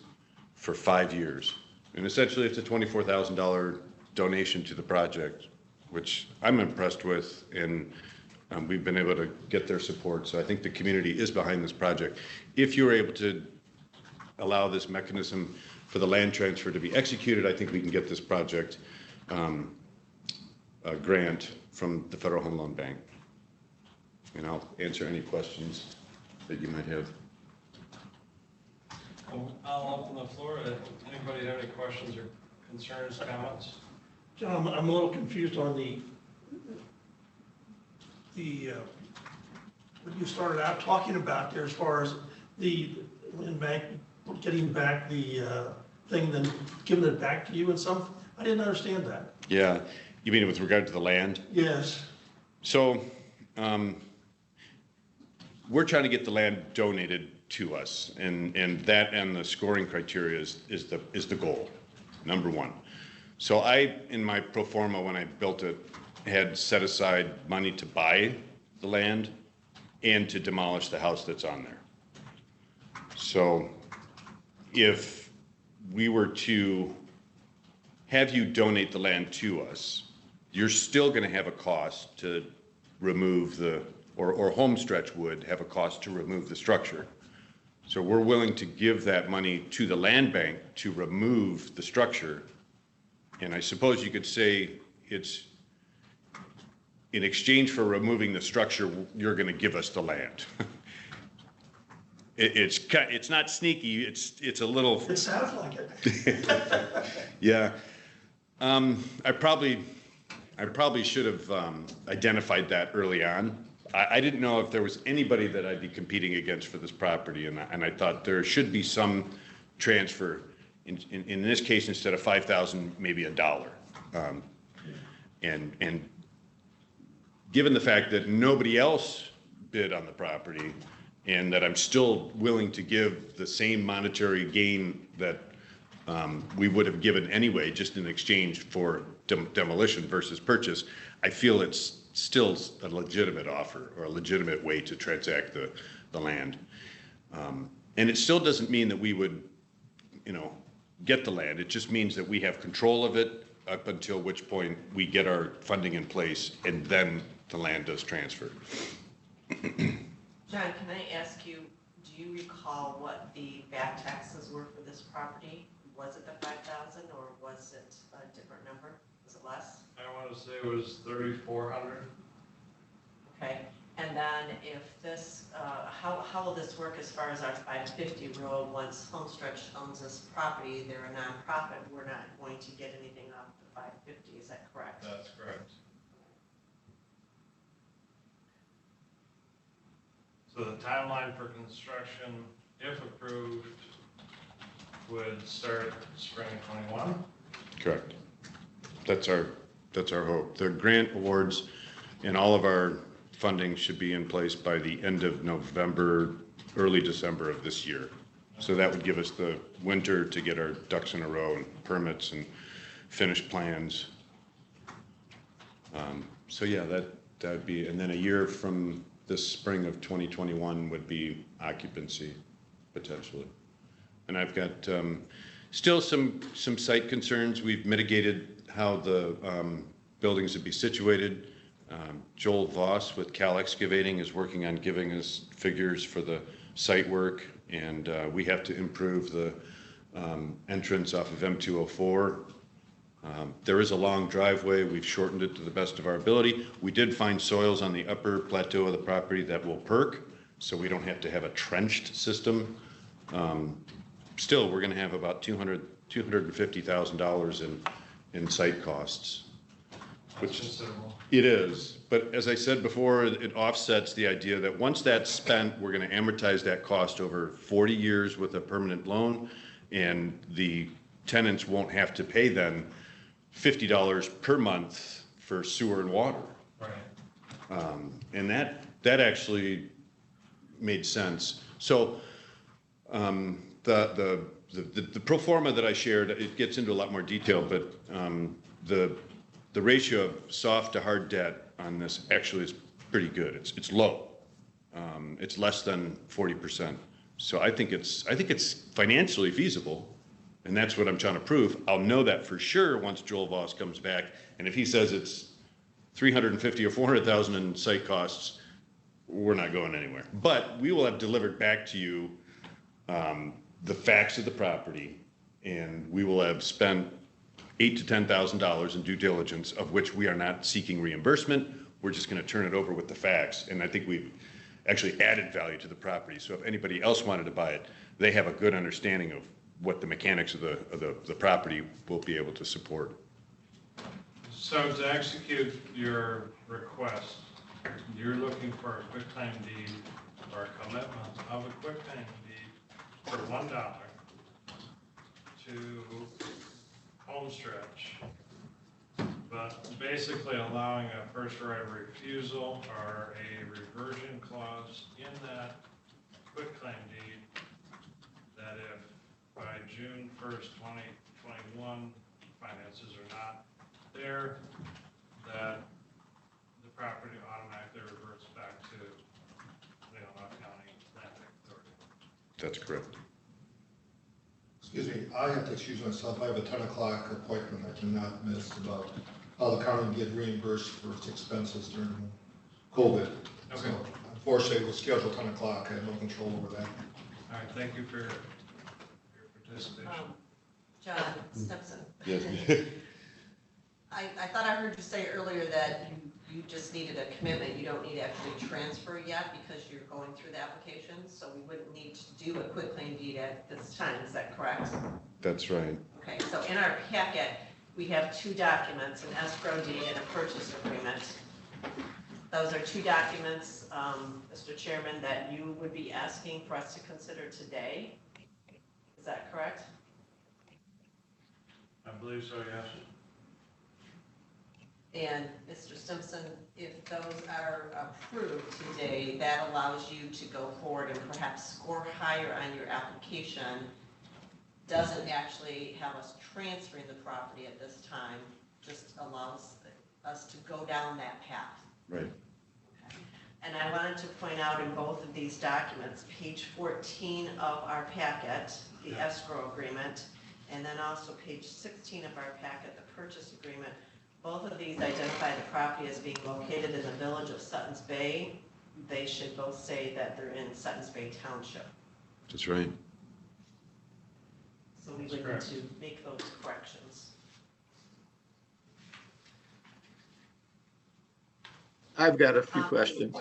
for 5 years. And essentially, it's a $24,000 donation to the project, which I'm impressed with, and we've been able to get their support. So I think the community is behind this project. If you're able to allow this mechanism for the land transfer to be executed, I think we can get this project a grant from the Federal Home Loan Bank. And I'll answer any questions that you might have. I'll open the floor. Anybody have any questions or concerns, comments? John, I'm a little confused on what you started out talking about there as far as the land bank getting back the thing, then giving it back to you and some. I didn't understand that. Yeah, you mean with regard to the land? Yes. So we're trying to get the land donated to us, and that and the scoring criteria is the goal, number one. So I, in my pro forma when I built it, had set aside money to buy the land and to demolish the house that's on there. So if we were to have you donate the land to us, you're still going to have a cost to remove or Homestretch would have a cost to remove the structure. So we're willing to give that money to the land bank to remove the structure. And I suppose you could say it's in exchange for removing the structure, you're going to give us the land. It's not sneaky. It's a little. It sounds like it. Yeah. I probably should have identified that early on. I didn't know if there was anybody that I'd be competing against for this property, and I thought there should be some transfer. In this case, instead of $5,000, maybe $1. And given the fact that nobody else bid on the property, and that I'm still willing to give the same monetary gain that we would have given anyway, just in exchange for demolition versus purchase, I feel it's still a legitimate offer or a legitimate way to transact the land. And it still doesn't mean that we would, get the land. It just means that we have control of it up until which point we get our funding in place, and then the land does transfer. John, can I ask you, do you recall what the back taxes were for this property? Was it the 5,000 or was it a different number? Was it less? I want to say it was 3,400. Okay, and then if this, how will this work as far as our 550 road? Once Homestretch owns this property, they're a nonprofit, we're not going to get anything off the 550, is that correct? That's correct. So the timeline for construction, if approved, would start spring '21? Correct. That's our hope. The grant awards and all of our funding should be in place by the end of November, early December of this year. So that would give us the winter to get our ducks in a row and permits and finish plans. So yeah, that would be, and then a year from this spring of 2021 would be occupancy potentially. And I've got still some site concerns. We've mitigated how the buildings would be situated. Joel Voss with Cal Excavating is working on giving us figures for the site work, and we have to improve the entrance off of M204. There is a long driveway. We've shortened it to the best of our ability. We did find soils on the upper plateau of the property that will perk, so we don't have to have a trenched system. Still, we're going to have about $250,000 in site costs. Which it is, but as I said before, it offsets the idea that once that's spent, we're going to amortize that cost over 40 years with a permanent loan, and the tenants won't have to pay then $50 per month for sewer and water. Right. And that actually made sense. So the pro forma that I shared, it gets into a lot more detail, but the ratio of soft to hard debt on this actually is pretty good. It's low. It's less than 40%. So I think it's financially feasible, and that's what I'm trying to prove. I'll know that for sure once Joel Voss comes back, and if he says it's 350 or 400,000 in site costs, we're not going anywhere. But we will have delivered back to you the facts of the property, and we will have spent $8,000 to $10,000 in due diligence, of which we are not seeking reimbursement. We're just going to turn it over with the facts, and I think we've actually added value to the property. So if anybody else wanted to buy it, they have a good understanding of what the mechanics of the property will be able to support. So to execute your request, you're looking for a quitclaim deed or a commitment of a quitclaim deed for $1 to Homestretch, but basically allowing a first right of refusal or a reversion clause in that quitclaim deed that if by June 1st, 2021, finances are not there, that the property automatically reverts back to Leelanau County Land Authority. That's correct. Excuse me, I have to excuse myself. I have a 10 o'clock appointment I cannot miss about how the county can get reimbursed for its expenses during COVID. Okay. So unfortunately, it was scheduled 10 o'clock. I have no control over that. All right, thank you for your participation. John Simpson. Yes. I thought I heard you say earlier that you just needed a commitment, you don't need to actually transfer yet because you're going through the application, so we wouldn't need to do a quitclaim deed at this time, is that correct? That's right. Okay, so in our packet, we have two documents, an escrow deed and a purchase agreement. Those are two documents, Mr. Chairman, that you would be asking for us to consider today. Is that correct? I believe so, yes. And Mr. Simpson, if those are approved today, that allows you to go forward and perhaps score higher on your application. Doesn't actually have us transferring the property at this time, just allows us to go down that path. Right. Okay. And I wanted to point out in both of these documents, page 14 of our packet, the escrow agreement, and then also page 16 of our packet, the purchase agreement. Both of these identify the property as being located in the village of Suttons Bay. They should both say that they're in Suttons Bay Township. That's right. So we would need to make those corrections. I've got a few questions.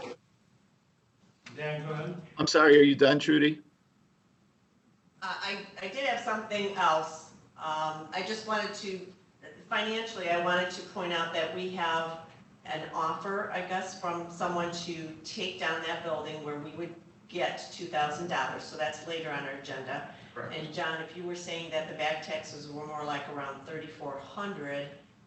Dan, go ahead. I'm sorry, are you done, Trudy? I did have something else. I just wanted to, financially, I wanted to point out that we have an offer, I guess, from someone to take down that building where we would get $2,000. So that's later on our agenda. Correct. And John, if you were saying that the back taxes were more like around $3,400,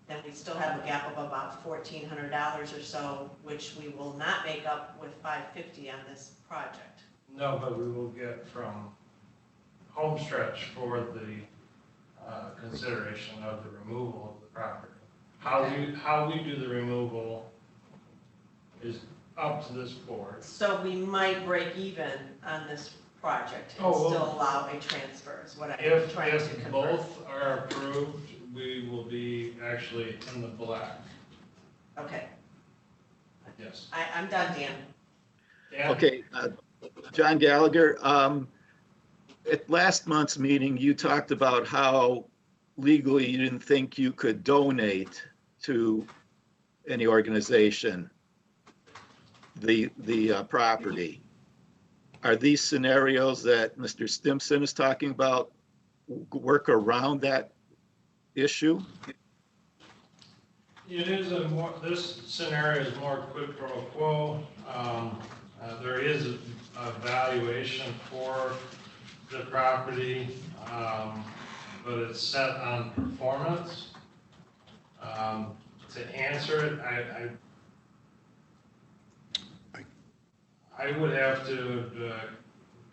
then we still have a gap of about $1,400 or so, which we will not make up with $550 on this project. No, but we will get from Homestretch for the consideration of the removal of the property. How we do the removal is up to this board. So we might break even on this project and Oh, well, still allow a transfer, is what I'm If trying to convert. both are approved, we will be actually in the black. Okay, Yes. I'm done, Dan. Dan? Okay, John Gallagher, at last month's meeting, you talked about how legally you didn't think you could donate to any organization the property. Are these scenarios that Mr. Stimson is talking about work around that issue? It is this scenario is more quid pro quo. There is a valuation for the property, but it's set on performance. To answer it, I would have to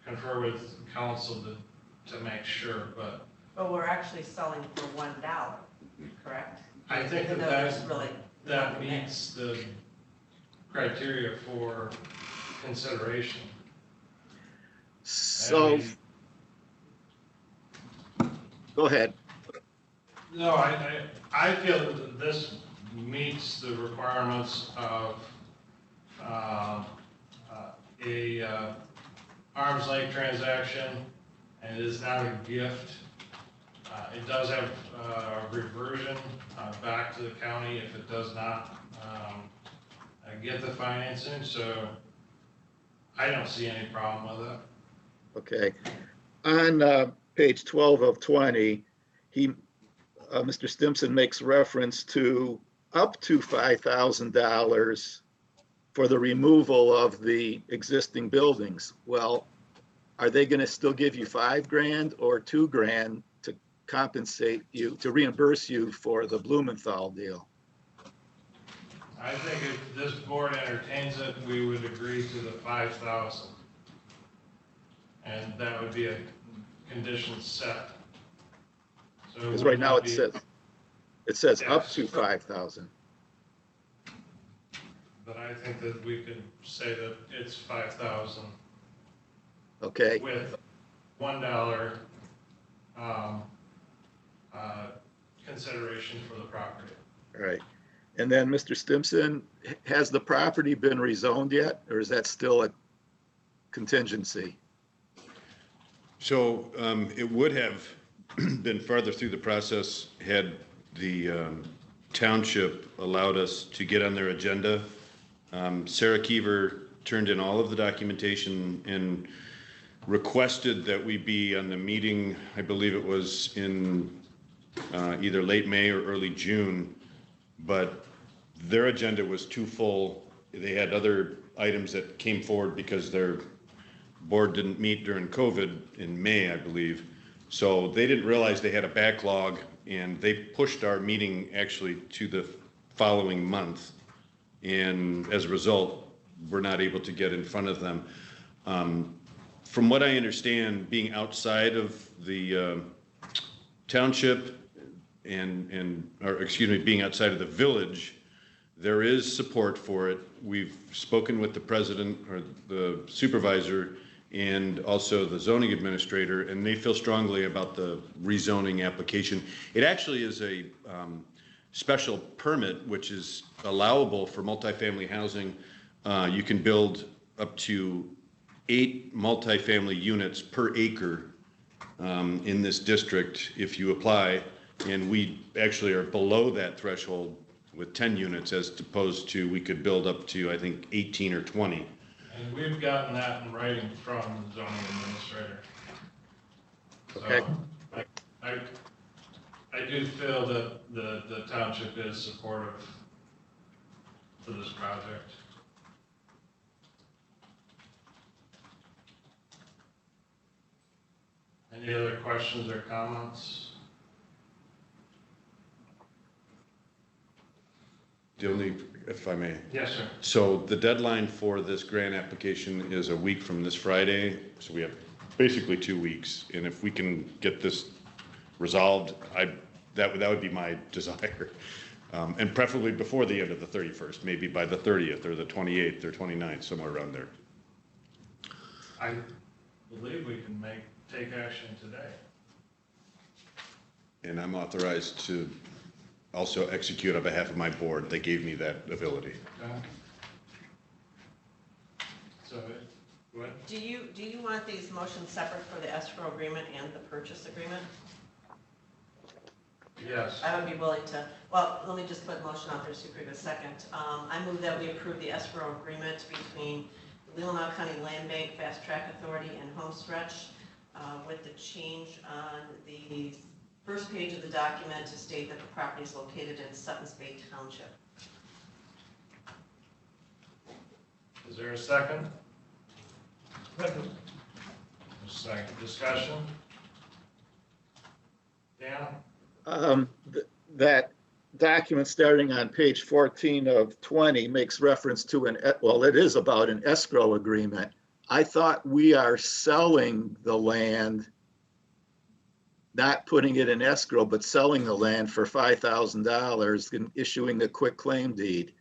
confer with council to make sure, but But we're actually selling for $1, correct? I think Even that though there's really that nothing there. meets the criteria for consideration. So, go ahead. No, I feel that this meets the requirements of a arm's length transaction, and it is not a gift. It does have reversion back to the county if it does not get the financing, so I don't see any problem with it. Okay. On page 12 of 20, Mr. Stimson makes reference to up to $5,000 for the removal of the existing buildings. Well, are they going to still give you $5,000 or $2,000 to compensate you, to reimburse you for the Blumenthal deal? I think if this board entertains it, we would agree to the 5,000. And that would be a condition set. So Because would right now not it be- says up Yes. to 5,000. But I think that we could say that it's 5,000 Okay, with $1 consideration for the property. all right. And then, Mr. Stimson, has the property been rezoned yet, or is that still a contingency? So it would have been farther through the process had the township allowed us to get on their agenda. Sarah Keever turned in all of the documentation and requested that we be on the meeting, I believe it was in either late May or early June, but their agenda was too full. They had other items that came forward because their board didn't meet during COVID in May, I believe. So they didn't realize they had a backlog, and they pushed our meeting actually to the following month. And as a result, we're not able to get in front of them. From what I understand, being outside of the township being outside of the village, there is support for it. We've spoken with the president or the supervisor and also the zoning administrator, and they feel strongly about the rezoning application. It actually is a special permit, which is allowable for multifamily housing. You can build up to 8 multifamily units per acre in this district if you apply. And we actually are below that threshold with 10 units as opposed to we could build up to, I think, 18 or 20. And we've gotten that in writing from the zoning administrator. Okay. So I do feel that the township is supportive for this project. Any other questions or comments? The only, if I may. Yes, sir. So the deadline for this grant application is a week from this Friday. So we have basically 2 weeks. And if we can get this resolved, that would be my desire. And preferably before the end of the 31st, maybe by the 30th or the 28th or 29th, somewhere around there. I believe we can take action today. And I'm authorized to also execute on behalf of my board. They gave me that ability. Okay. So, what? Do you want these motions separate for the escrow agreement and the purchase agreement? Yes. I would be willing to, well, let me just put a motion out there so you can give a second. I move that we approve the escrow agreement between the Leelanau County Land Bank, Fast Track Authority, and Homestretch with the change on the first page of the document to state that the property is located in Suttons Bay Township. Is there a second? Second. A second. Discussion? Dan? That document starting on page 14 of 20 makes reference to well, it is about an escrow agreement. I thought we are selling the land, not putting it in escrow, but selling the land for $5,000 and issuing a quick claim deed.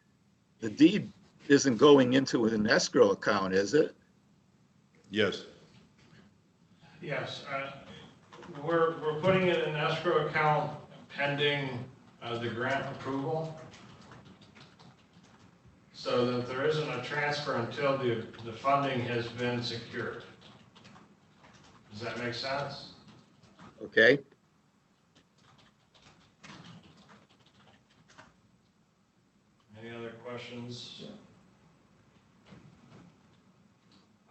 The deed isn't going into an escrow account, is it? Yes, Yes, we're putting it in escrow account pending the grant approval, so that there isn't a transfer until the funding has been secured. Does that make sense? Okay. Any other questions?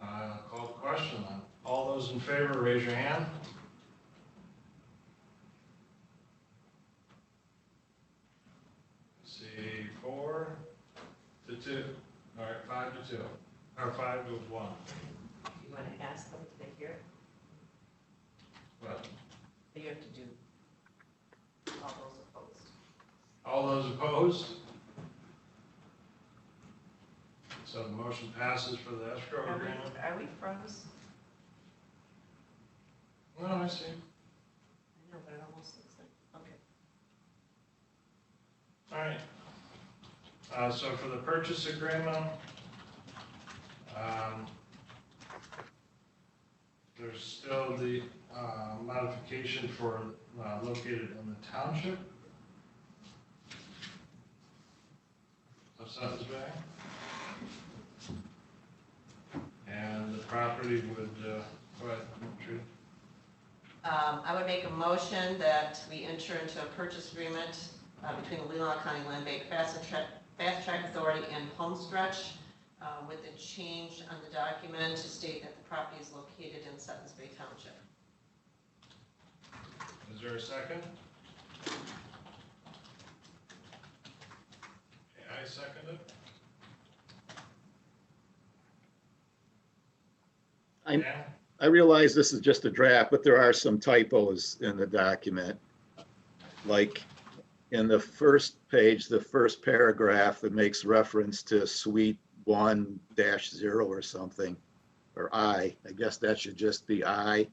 Call the question then. All those in favor, raise your hand. See, 4 to 2. All right, 5 to 2, or 5 to 1. You want to ask them if they hear it? What? You have to do all those opposed. All those opposed? So the motion passes for the escrow agreement. Are we froze? No, I see. I know, but it almost looks like, okay. All right. So for the purchase agreement, there's still the modification for located in the township of Suttons Bay. And the property would, go ahead, Trudy. I would make a motion that we enter into a purchase agreement between the Leelanau County Land Bank Fast Track Authority and Homestretch with a change on the document to state that the property is located in Suttons Bay Township. Is there a second? Okay, I second it. I realize this is just a draft, but there are some typos in the document. Like in the first page, the first paragraph that makes reference to suite 1-0 or something, or I guess that should just be I.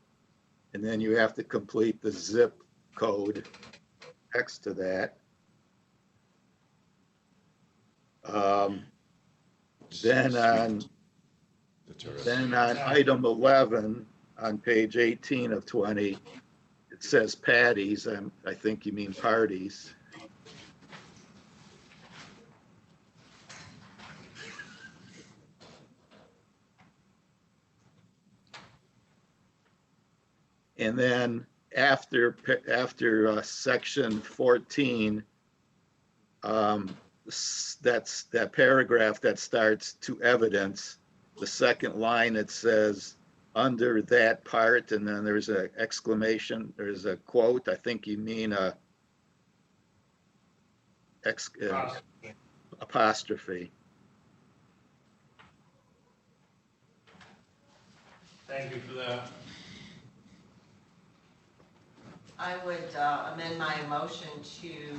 And then you have to complete the zip code next to that. Then on that's all right. Then on item 11, on page 18 of 20, it says patties. I think you mean parties. And then after section 14, that's that paragraph that starts to evidence. The second line, it says under that part, and then there's an exclamation, there's a quote. I think you mean apostrophe. Thank you for that. I would amend my motion to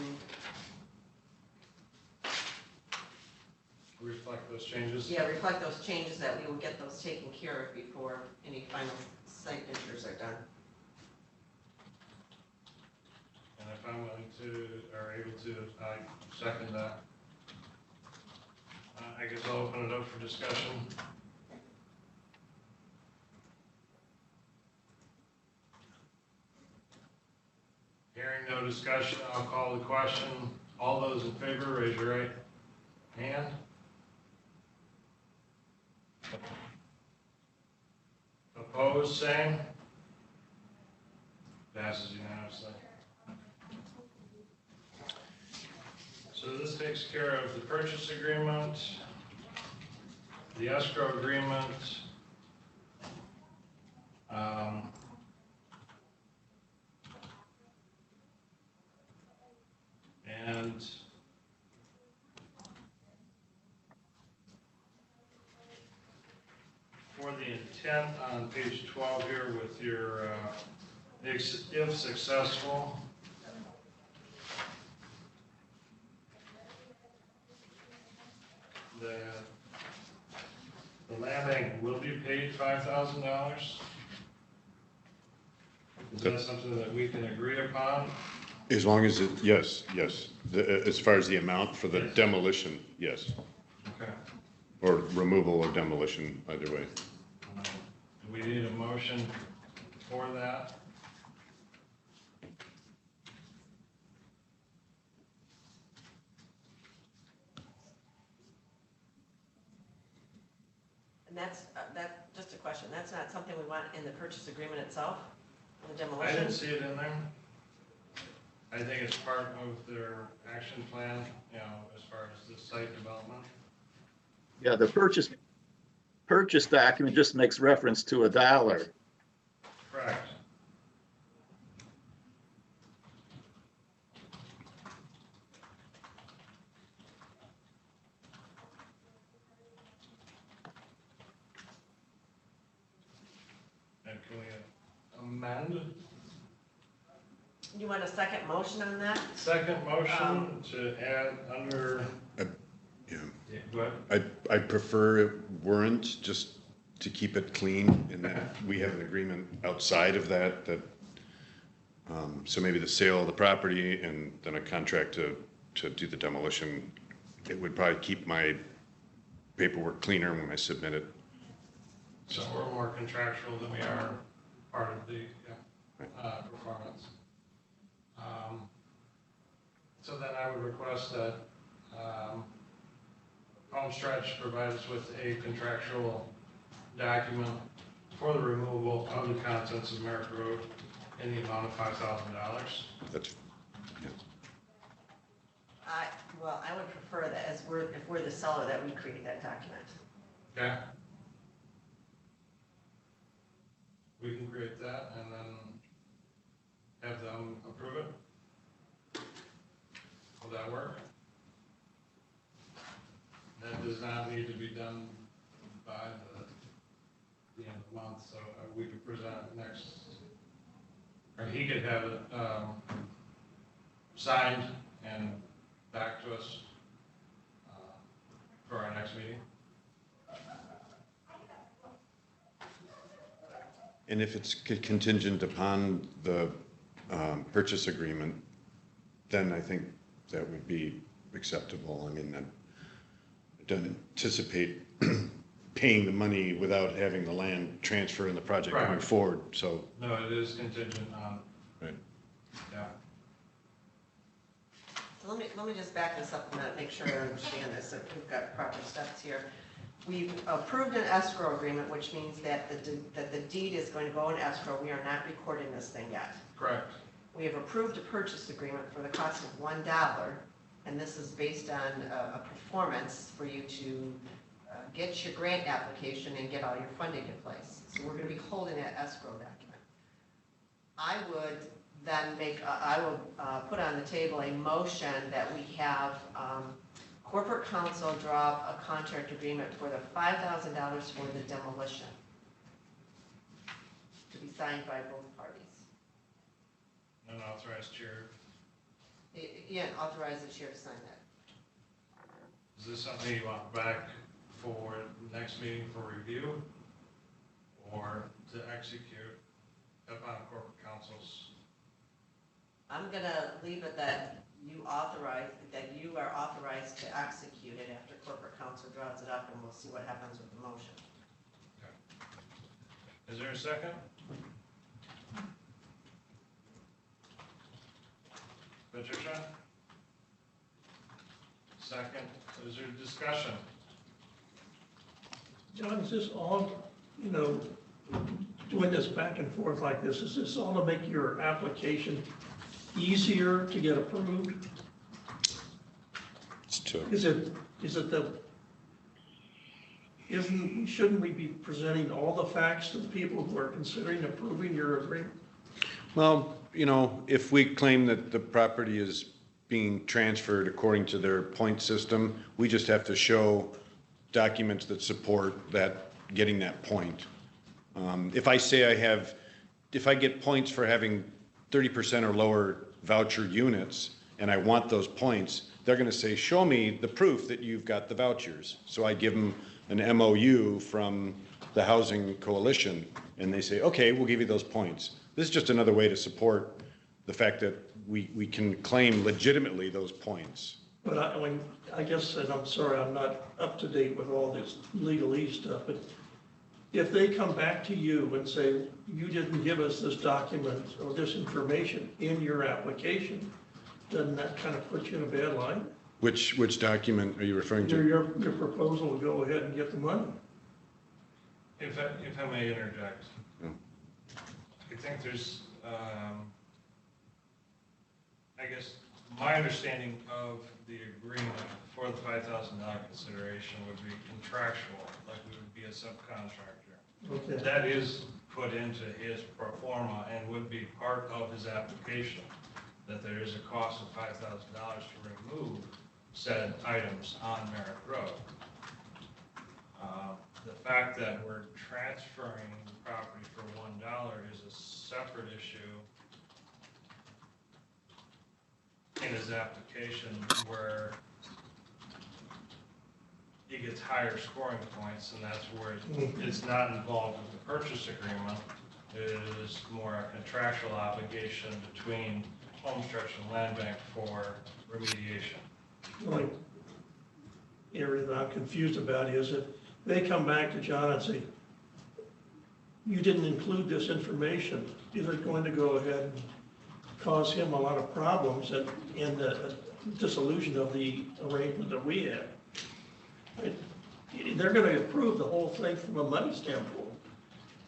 Reflect those changes. reflect those changes, that we will get those taken care of before any final signatures are done. And if I'm willing to, or able to, I second that. I guess I'll open it up for discussion. Hearing no discussion, I'll call the question. All those in favor, raise your right hand. Opposed, same. Passes unanimously. So this takes care of the purchase agreement, the escrow agreement, and for the intent on page 12 here with your, if successful, the land bank will be paid $5,000? Is that something that we can agree upon? As long as it, yes, yes. As far as the amount for the Yes. demolition, yes. Okay. Or removal or demolition, either way. Do we need a motion for that? And just a question, that's not something we want in the purchase agreement itself, the I demolition? didn't see it in there. I think it's part of their action plan, as far as the site development. Yeah, the purchase document just makes reference to $1. Correct. And can we amend? You want a second motion on that? Second motion to add under, Yeah. go ahead. I'd prefer it weren't, just to keep it clean, and that we have an agreement outside of that, so maybe the sale of the property and then a contract to do the demolition. It would probably keep my paperwork cleaner when I submit it. So we're more contractual than we are part of the performance. So then I would request that Homestretch provide us with a contractual document for the removal of the contents of Merrick Road in the amount of $5,000. That's, I would prefer that if we're the seller, that we create that document. Okay? We can create that and then have them approve it. Will that work? That does not need to be done by the end of the month, so we could present it next, or he could have it signed and back to us for our next meeting. and if it's contingent upon the purchase agreement, then I think that would be acceptable. I mean, I don't anticipate paying the money without having the land transfer and the project going Right. forward, so. No, it is contingent on, Right. yeah. So let me just back this up a minute, make sure I understand this, so we've got proper steps here. We've approved an escrow agreement, which means that the deed is going to go in escrow. We are not recording this thing yet. Correct. We have approved a purchase agreement for the cost of $1, and this is based on a performance for you to get your grant application and get all your funding in place. So we're going to be holding that escrow document. I would then I will put on the table a motion that we have corporate counsel draw up a contract agreement for the $5,000 for the demolition to be signed by both parties. An authorized chair. Yeah, authorize the chair to sign that. Is this something you want back for next meeting for review or to execute upon corporate council's? I'm gonna leave it that you are authorized to execute it after corporate counsel draws it up, and we'll see what happens with the motion. Is there a second? Patricia? Second. Is there discussion? John, is this all, doing this back and forth like this, is this all to make your application easier to get approved? It's true. Shouldn't we be presenting all the facts to the people who are considering approving your agreement? Well, if we claim that the property is being transferred according to their point system, we just have to show documents that support that, getting that point. If I say if I get points for having 30% or lower voucher units, and I want those points, they're gonna say, show me the proof that you've got the vouchers. So I give them an MOU from the Housing Coalition, and they say, okay, we'll give you those points. This is just another way to support the fact that we can claim legitimately those points. But I guess, and I'm sorry, I'm not up to date with all this legalese stuff, but if they come back to you and say, you didn't give us this document or this information in your application, doesn't that kind of put you in a bad light? Which document are you referring to? Your proposal to go ahead and get the money. If I may interject. Yeah. I think there's, I guess, my understanding of the agreement for the $5,000 consideration would be contractual, like we would be a subcontractor. Okay. That is put into his pro forma and would be part of his application, that there is a cost of $5,000 to remove said items on Merritt Road. The fact that we're transferring the property for $1 is a separate issue in his application, where he gets higher scoring points, and that's where it's not involved with the purchase agreement. It is more a contractual obligation between Homestretch and Land Bank for remediation. The only area that I'm confused about is if they come back to John and say, you didn't include this information, is it going to go ahead and cause him a lot of problems in the dissolution of the arrangement that we had? They're gonna approve the whole thing from a money standpoint.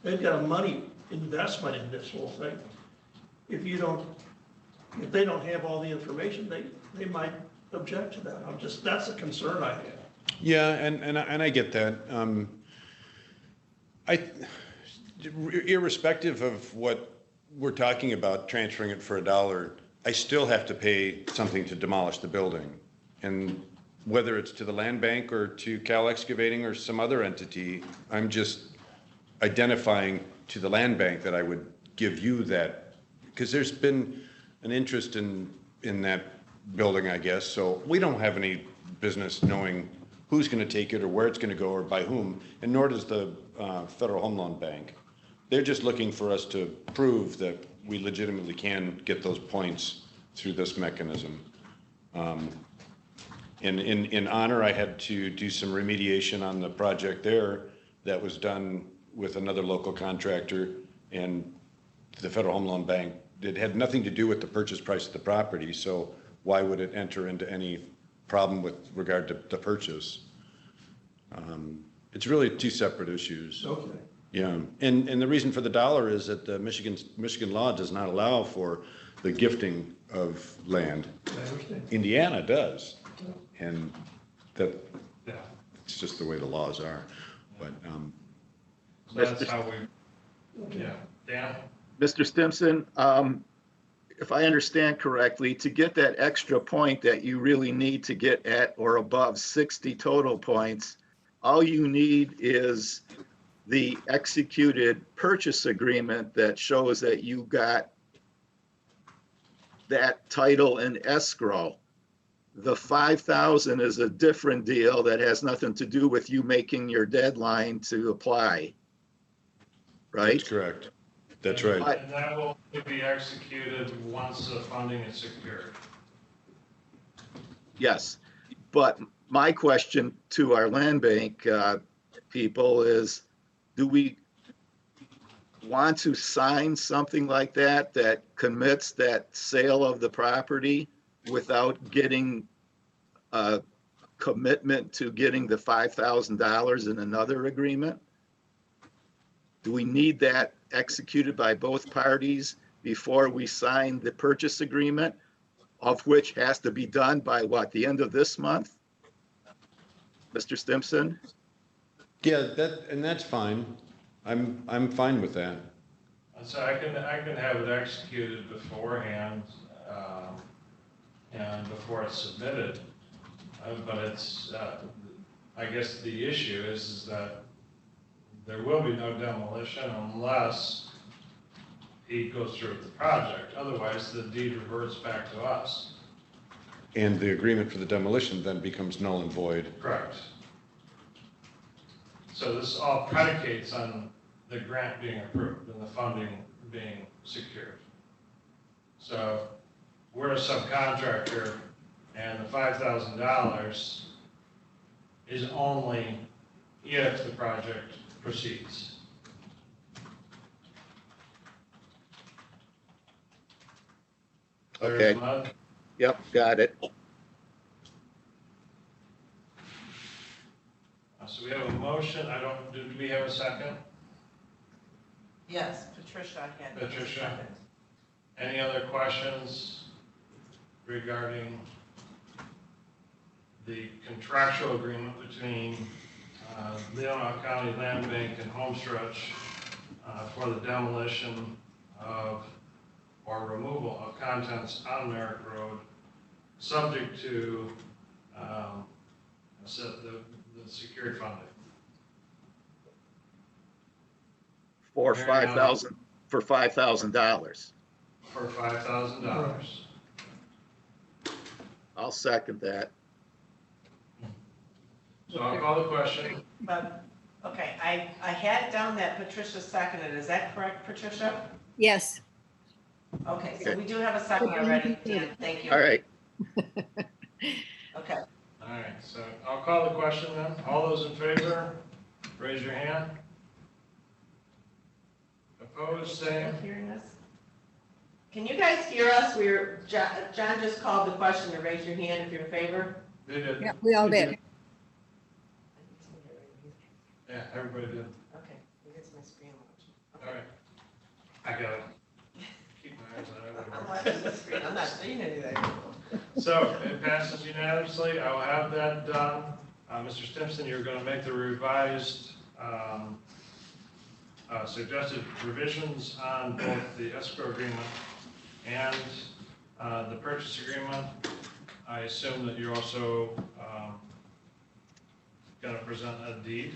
They've got a money investment in this whole thing. If they don't have all the information, they might object to that. That's a concern I have. Yeah, and I get that. Irrespective of what we're talking about, transferring it for $1, I still have to pay something to demolish the building. And whether it's to the land bank or to Cal Excavating or some other entity, I'm just identifying to the land bank that I would give you that, because there's been an interest in that building, I guess. So we don't have any business knowing who's going to take it or where it's going to go or by whom, and nor does the Federal Home Loan Bank. They're just looking for us to prove that we legitimately can get those points through this mechanism. In honor, I had to do some remediation on the project there that was done with another local contractor, and the Federal Home Loan Bank. It had nothing to do with the purchase price of the property, so why would it enter into any problem with regard to the purchase? It's really two separate issues. Okay. Yeah, and the reason for the $1 is that the Michigan law does not allow for the gifting of land. I understand. Indiana does, and that, Yeah. it's just the way the laws are. But So that's how we, yeah. Dan? Mr. Stimson, if I understand correctly, to get that extra point that you really need to get at or above 60 total points, all you need is the executed purchase agreement that shows that you got that title in escrow. The 5,000 is a different deal that has nothing to do with you making your deadline to apply, right? that's correct. That's right. And that will be executed once the funding is secured. Yes, but my question to our land bank people is, do we want to sign something like that that commits that sale of the property without getting a commitment to getting the $5,000 in another agreement? Do we need that executed by both parties before we sign the purchase agreement, of which has to be done by what, the end of this month? Mr. Stimson? Yeah, that's fine. I'm fine with that. So I can have it executed beforehand, and before it's submitted. But it's, I guess the issue is that there will be no demolition unless he goes through with the project. Otherwise, the deed reverts back to us. And the agreement for the demolition then becomes null and void. Correct. So this all predicates on the grant being approved and the funding being secured. So we're a subcontractor, and the $5,000 is only if the project proceeds. Clear as Okay. mud? Yep, got it. So we have a motion, do we have a second? Yes, Patricia had. Patricia? Any other questions regarding the contractual agreement between Leelanau County Land Bank and Homestretch for the demolition of or removal of contents on Merrick Road, subject to the secured funding? For Mary Ellen. $5,000, for $5,000. For $5,000. I'll second that. So I'll call the question. But, okay, I had down that Patricia seconded, is that correct, Patricia? Yes. Okay, so we do have a second already, Dan, thank you. All right. Okay, All right, so I'll call the question then. All those in favor, raise your hand. Opposed, same. hearing us? Can you guys hear us? John just called the question to raise your hand if you're in favor. They did. Yeah, we all did. Yeah, everybody did. Okay, here's my screen watch. All right. I got it. Keep my eyes on I'm it. watching the screen, I'm not seeing anything. So it passes unanimously. I will have that done. Mr. Stimpson, you're going to make the revised suggested revisions on both the escrow agreement and the purchase agreement. I assume that you're also going to present a deed.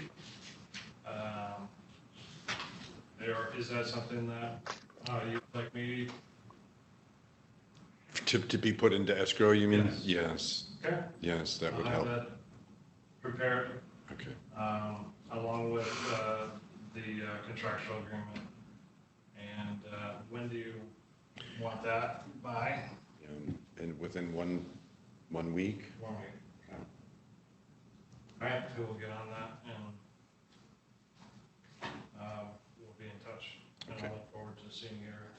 Or is that something that you'd like me? To be put into escrow, you mean? Yes. Yes, Okay. yes, that would I'll have help. that prepared Okay. along with the contractual agreement. And when do you want that by? And within one week? 1 week. All right, we will get on that and we'll be in touch. And I Okay. look forward to seeing your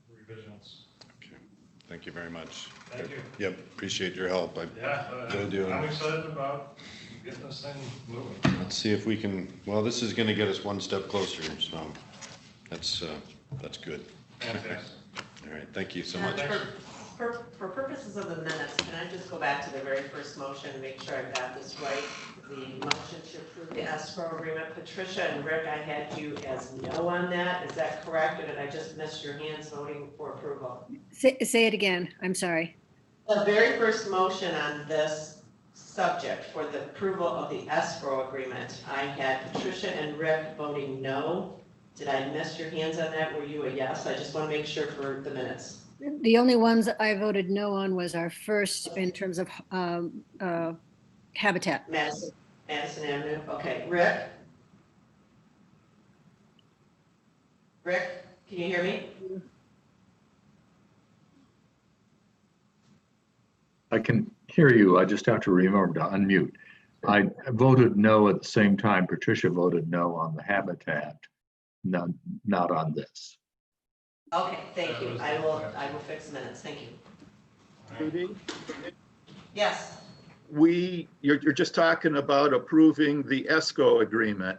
revisions. Okay, thank you very much. Thank you. Yep, appreciate your help. Yeah, Good deal. I'm excited about getting this thing moving. Let's see if we can, well, this is gonna get us one step closer, so that's good. Fantastic. All right, thank you so Now, much. For purposes of the minutes, can I just go back to the very first motion and make sure I've got this right? The motion to approve the escrow agreement, Patricia and Rick, I had you as no on that, is that correct? Or did I just miss your hands voting for approval? Say it again. I'm sorry. The very first motion on this subject for the approval of the escrow agreement, I had Patricia and Rick voting no. Did I miss your hands on that? Were you a yes? I just want to make sure for the minutes. The only ones I voted no on was our first in terms of habitat. Madison Avenue, okay. Rick? Rick, can you hear me? I can hear you. I just have to remember to unmute. I voted no at the same time Patricia voted no on the habitat, not on this. Okay, thank you. I will fix the minutes. Thank you. Judy, Yes, you're just talking about approving the escrow agreement.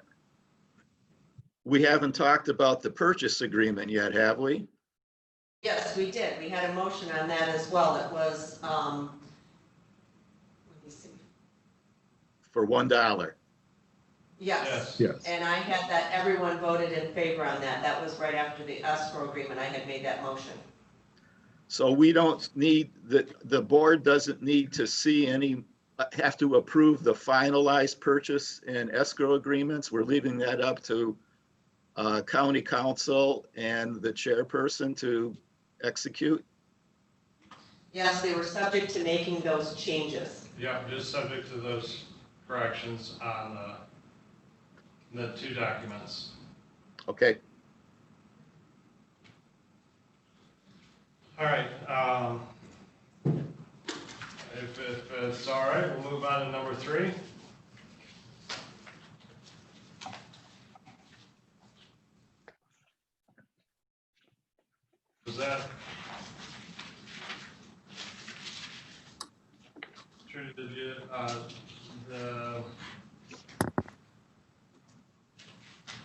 We haven't talked about the purchase agreement yet, have we? yes, we did. We had a motion on that as well. That was, let me see. For $1. Yes. Yes. And I had that, everyone voted in favor on that. That was right after the escrow agreement. I had made that motion. So we don't need, the board doesn't need to see have to approve the finalized purchase and escrow agreements. We're leaving that up to county council and the chairperson to execute. Yes, they were subject to making those changes. Yeah, just subject to those corrections on the two documents. Okay, All right, if it's all right, we'll move on to number 3. Was that? Trudy, did you,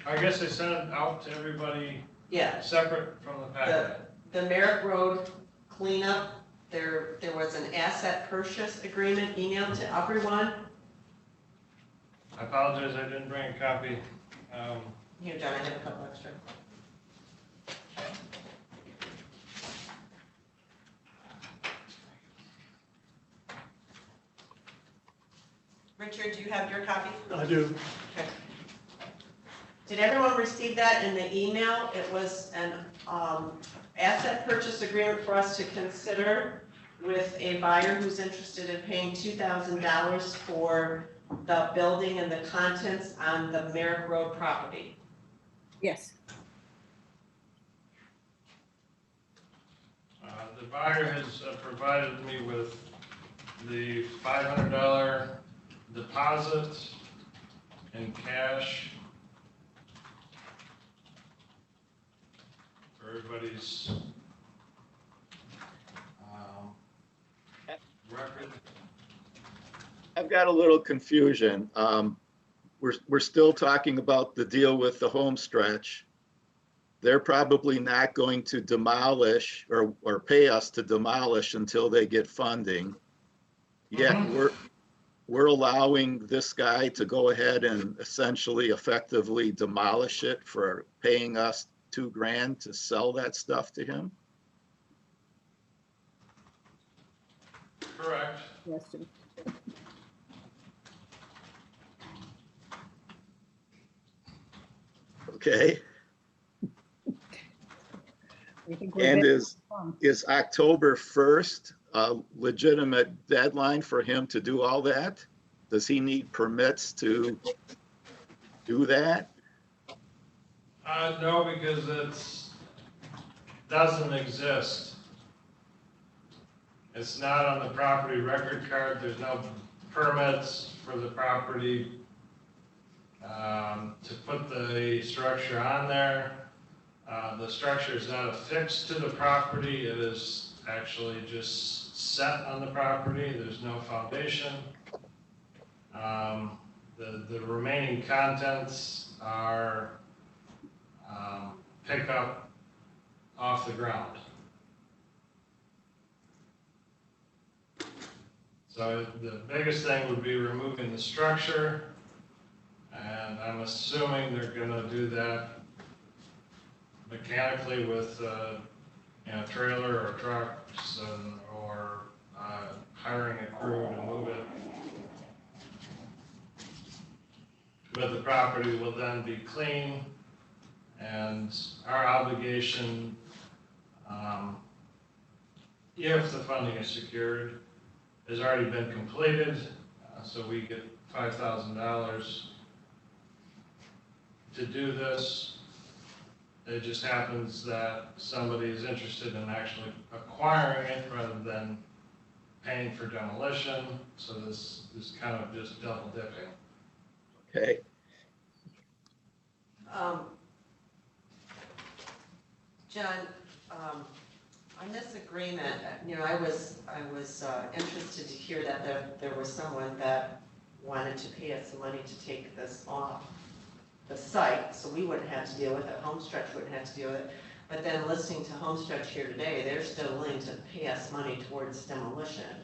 I guess I sent it out to everybody Yeah, separate from the packet. the Merrick Road cleanup, there was an asset purchase agreement emailed to everyone. I apologize, I didn't bring a copy. Here, John, I have a couple extra. Richard, do you have your copy? I do. Okay. Did everyone receive that in the email? It was an asset purchase agreement for us to consider with a buyer who's interested in paying $2,000 for the building and the contents on the Merrick Road property. Yes. The buyer has provided me with the $500 deposit in cash for everybody's record. I've got a little confusion. We're still talking about the deal with the home stretch. They're probably not going to demolish or pay us to demolish until they get funding. Yet we're allowing this guy to go ahead and essentially effectively demolish it for paying us $2,000 to sell that stuff to him. Correct. Yes, Jim. Okay, I think we're and good. is October 1st a legitimate deadline for him to do all that? Does he need permits to do that? No, because it's doesn't exist. It's not on the property record card. There's no permits for the property to put the structure on there. The structure is not affixed to the property. It is actually just set on the property. There's no foundation. The remaining contents are pick up off the ground. So the biggest thing would be removing the structure, and I'm assuming they're gonna do that mechanically with trailer or trucks or hiring a crew to move it. But the property will then be clean, and our obligation, if the funding is secured, has already been completed, so we get $5,000 to do this. It just happens that somebody is interested in actually acquiring it rather than paying for demolition, so this is kind of just double dipping. Okay, John, on this agreement, I was interested to hear that there was someone that wanted to pay us some money to take this off the site, so we wouldn't have to deal with it, Homestretch wouldn't have to deal with it. But then listening to Homestretch here today, they're still willing to pay us money towards demolition,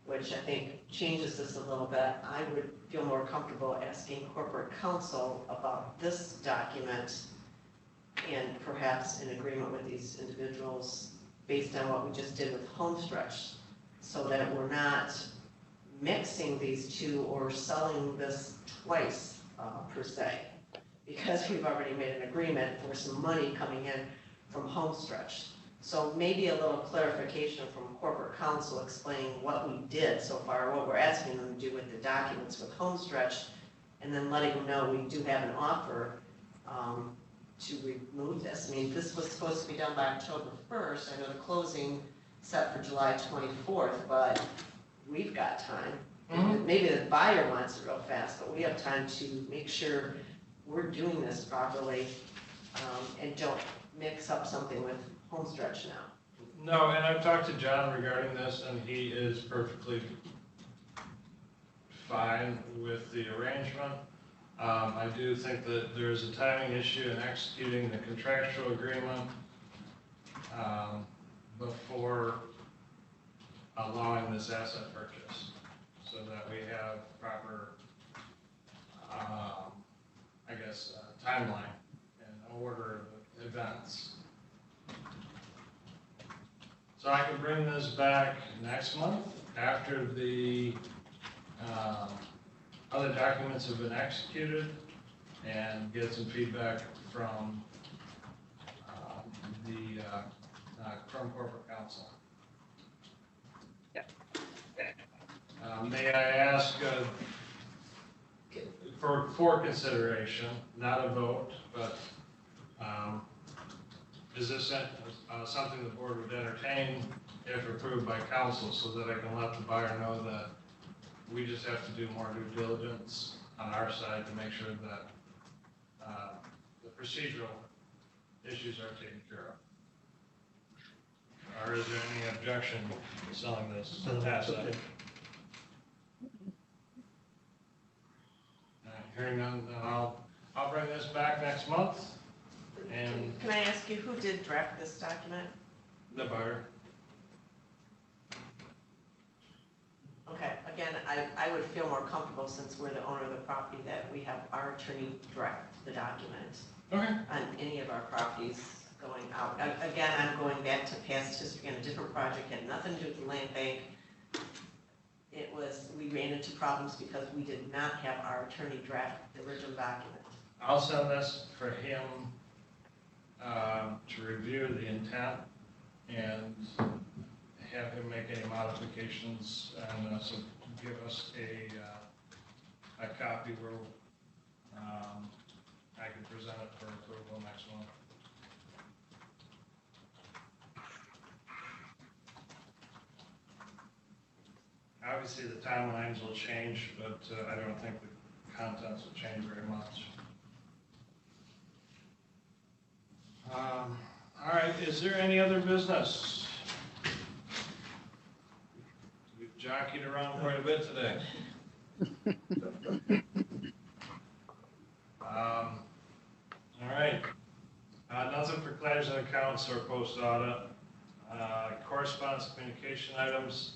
which I think changes this a little bit. I would feel more comfortable asking corporate counsel about this document and perhaps in agreement with these individuals based on what we just did with Homestretch, so that we're not mixing these two or selling this twice per se, because we've already made an agreement for some money coming in from Homestretch. So maybe a little clarification from corporate counsel explaining what we did so far, what we're asking them to do with the documents with Homestretch, and then letting them know we do have an offer to remove this. I mean, this was supposed to be done by October 1st. I know the closing set for July 24th, but we've got time. Maybe the buyer wants it real fast, but we have time to make sure we're doing this properly and don't mix up something with Homestretch now. No, and I've talked to John regarding this, and he is perfectly fine with the arrangement. I do think that there's a timing issue in executing the contractual agreement before allowing this asset purchase, so that we have proper, I guess, timeline and order of events. So I can bring this back next month after the other documents have been executed and get some feedback from from corporate counsel. May I ask for consideration, not a vote, but is this something the board would entertain if approved by council, so that I can let the buyer know that we just have to do more due diligence on our side to make sure that the procedural issues are taken care of? Or is there any objection to selling this asset? Hearing none, then I'll bring this back next month. And can I ask you, who did draft this document? the buyer. Okay, again, I would feel more comfortable, since we're the owner of the property, that we have our attorney draft the document Okay. on any of our properties going out. Again, I'm going back to past history on a different project, had nothing to do with the land bank. It was, we ran into problems because we did not have our attorney draft the original document. I'll send this for him to review the intent and have him make any modifications, and so give us a copy where I can present it for approval next month. Obviously, the timelines will change, but I don't think the contents will change very much. All right, is there any other business? We've jockeyed around quite a bit today. All right, nothing for claims and accounts or post audit. Correspondence communication items.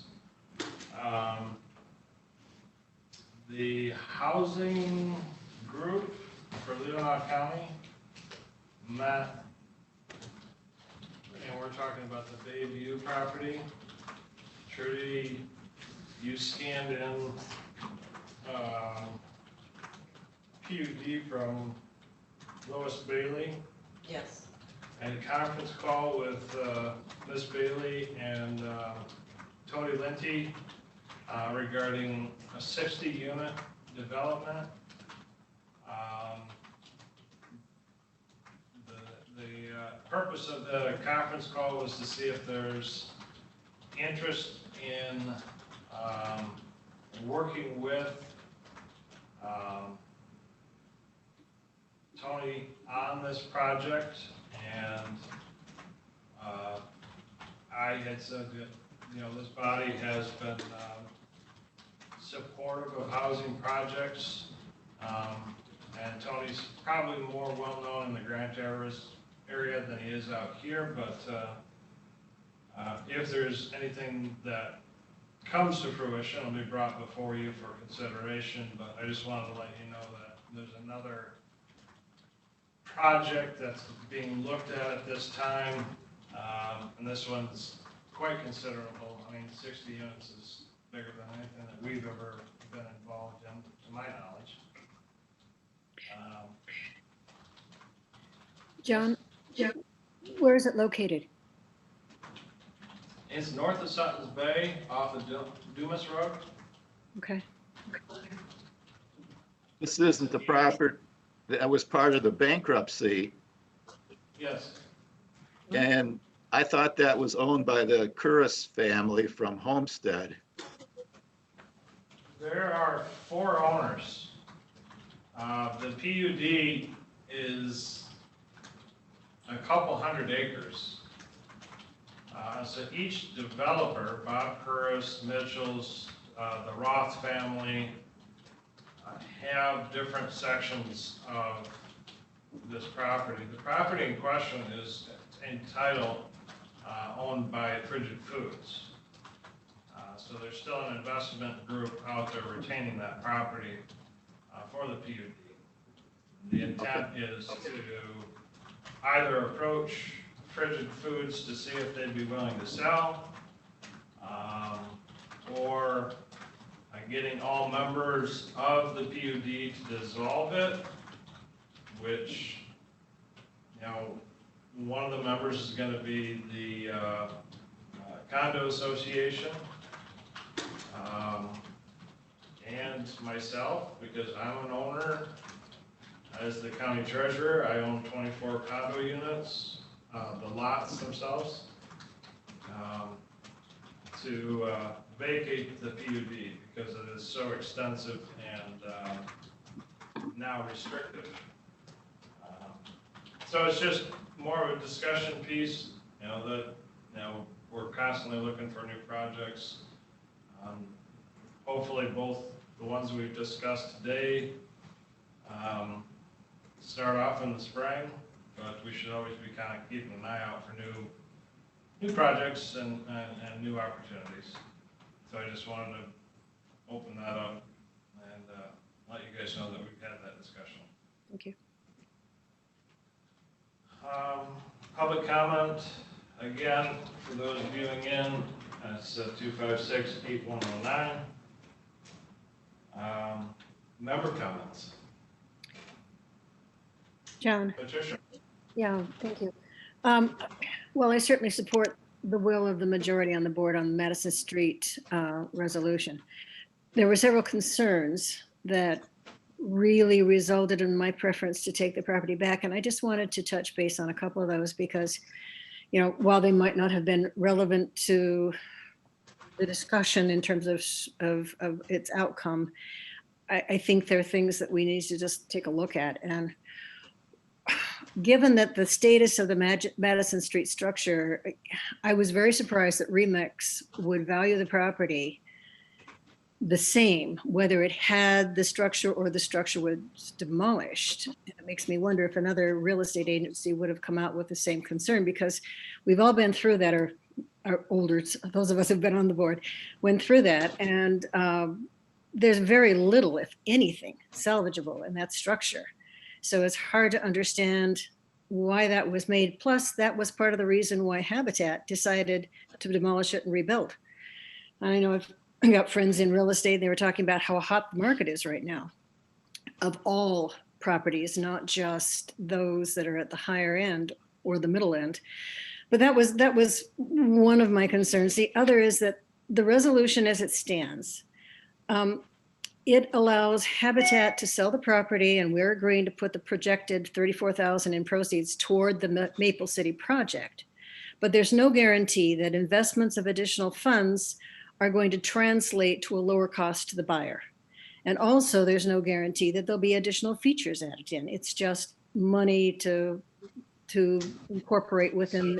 The housing group for Leelanau County met, and we're talking about the Bayview property. Trudy, you scanned in PUD from Lois Bailey. Yes. And a conference call with Ms. Bailey and Tony Linty regarding a 60-unit development. The purpose of the conference call was to see if there's interest in working with Tony on this project, and I had said that, you know, this body has been supportive of housing projects, and Tony's probably more well-known in the Grant area than he is out here, but if there's anything that comes to fruition, it'll be brought before you for consideration. But I just wanted to let you know that there's another project that's being looked at this time, and this one's quite considerable. I mean, 60 units is bigger than anything that we've ever been involved in, to my knowledge. John, where is it located? It's north of Sutton's Bay off of Dumas Road. Okay. This isn't the proper, that was part of the bankruptcy, Yes. and I thought that was owned by the Curris family from Homestead. There are 4 owners. The PUD is a couple hundred acres. So each developer, Bob Curris, Mitchell's, the Roth family, have different sections of this property. The property in question is entitled, owned by Frigid Foods. So there's still an investment group out there retaining that property for the PUD. The intent is to either approach Frigid Foods to see if they'd be willing to sell, or getting all members of the PUD to dissolve it, which, you know, one of the members is going to be the condo association, and myself, because I'm an owner. As the county treasurer, I own 24 condo units, the lots themselves, to vacate the PUD because it is so extensive and now restrictive. So it's just more of a discussion piece, you know, that, you know, we're constantly looking for new projects. Hopefully both the ones we've discussed today start off in the spring, but we should always be kind of keeping an eye out for new projects and new opportunities. So I just wanted to open that up and let you guys know that we've had that discussion. Thank you. Public comment, again, for those viewing in, it's 256-8109. Member comments. John? Patricia. Yeah, thank you. Well, I certainly support the will of the majority on the board on the Madison Street resolution. There were several concerns that really resulted in my preference to take the property back. And I just wanted to touch base on a couple of those because, you know, while they might not have been relevant to the discussion in terms of its outcome, I think there are things that we need to just take a look at. And given that the status of the Madison Street structure, I was very surprised that Remix would value the property the same, whether it had the structure or the structure was demolished. And it makes me wonder if another real estate agency would have come out with the same concern, because we've all been through that, or older, those of us who've been on the board, went through that. And there's very little, if anything, salvageable in that structure. So it's hard to understand why that was made. Plus, that was part of the reason why Habitat decided to demolish it and rebuild. I know I've got friends in real estate, they were talking about how hot the market is right now of all properties, not just those that are at the higher end or the middle end. But that was one of my concerns. The other is that the resolution as it stands, it allows Habitat to sell the property, and we're agreeing to put the projected $34,000 in proceeds toward the Maple City project. But there's no guarantee that investments of additional funds are going to translate to a lower cost to the buyer. And also there's no guarantee that there'll be additional features added in. It's just money to incorporate within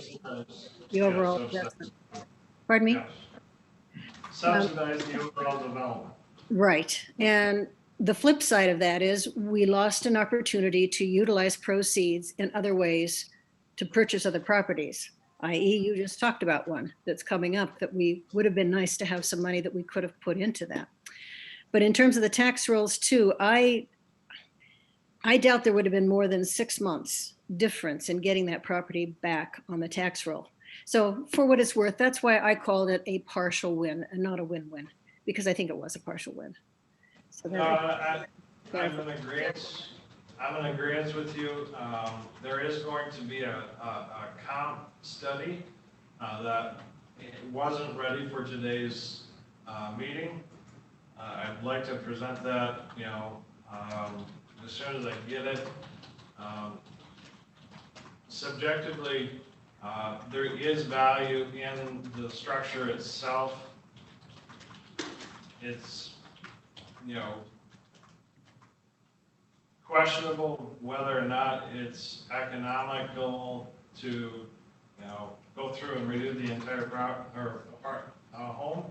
the overall investment. Pardon me? Yes. Subsidize the overall development. Right. And the flip side of that is we lost an opportunity to utilize proceeds in other ways to purchase other properties, i.e. you just talked about one that's coming up that we would have been nice to have some money that we could have put into that. But in terms of the tax rolls too, I doubt there would have been more than 6 months difference in getting that property back on the tax roll. So for what it's worth, that's why I called it a partial win and not a win-win, because I think it was a partial win. So I'm in agreement. I'm in agreement with you. There is going to be a comp study that it wasn't ready for today's meeting. I'd like to present that, as soon as I get it. Subjectively, there is value in the structure itself. It's, questionable whether or not it's economical to, go through and redo the entire home.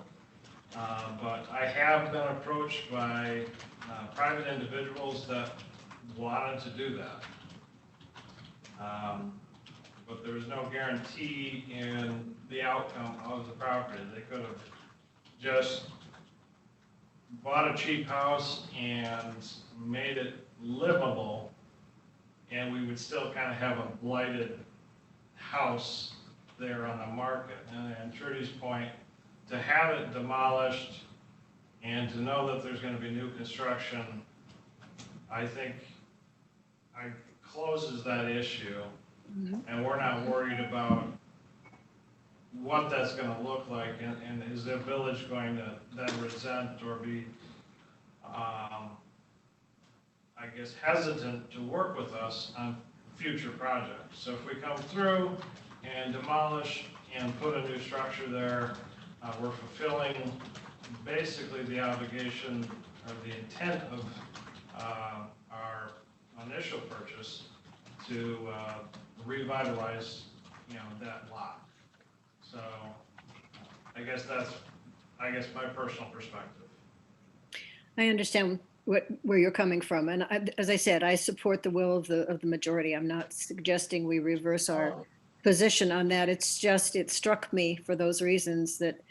But I have been approached by private individuals that wanted to do that. But there was no guarantee in the outcome of the property. They could have just bought a cheap house and made it livable, and we would still kind of have a blighted house there on the market. And Trudy's point, to have it demolished and to know that there's going to be new construction, I think closes that issue. And we're not worried about what that's going to look like, and is the village going to then resent or be, I guess, hesitant to work with us on future projects. So if we come through and demolish and put a new structure there, we're fulfilling basically the obligation or the intent of our initial purchase to revitalize, that lot. So I guess that's, my personal perspective. I understand where you're coming from, and as I said, I support the will of the majority. I'm not suggesting we reverse our position on that. It's just, it struck me for those reasons that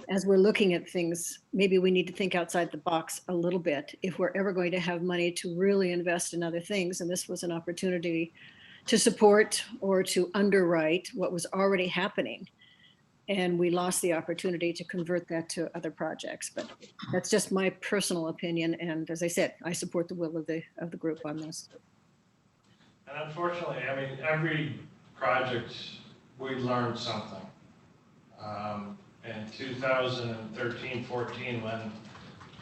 as we're looking at things, maybe we need to think outside the box a little bit if we're ever going to have money to really invest in other things. And this was an opportunity to support or to underwrite what was already happening. And we lost the opportunity to convert that to other projects. But that's just my personal opinion. And as I said, I support the will of the group on this. And unfortunately, every project, we learned something. In 2013-14, when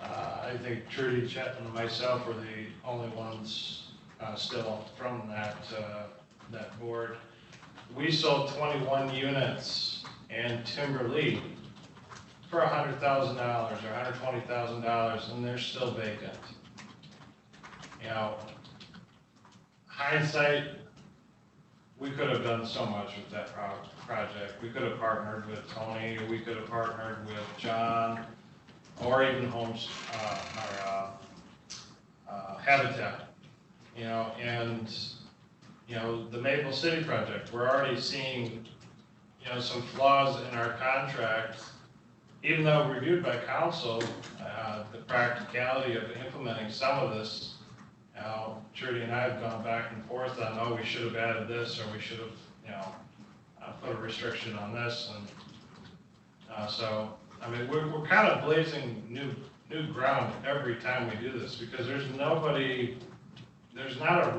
I think Trudy, Chet, and myself were the only ones still from that board, we sold 21 units in Timberley for $100,000 or $120,000, and they're still vacant. Hindsight, we could have done so much with that project. We could have partnered with Tony, we could have partnered with John, or even Homes, Habitat, and, the Maple City project, we're already seeing, some flaws in our contract, even though reviewed by council, the practicality of implementing some of this. Trudy and I have gone back and forth on, oh, we should have added this, or we should have, put a restriction on this, and so, we're kind of blazing new ground every time we do this, because there's not a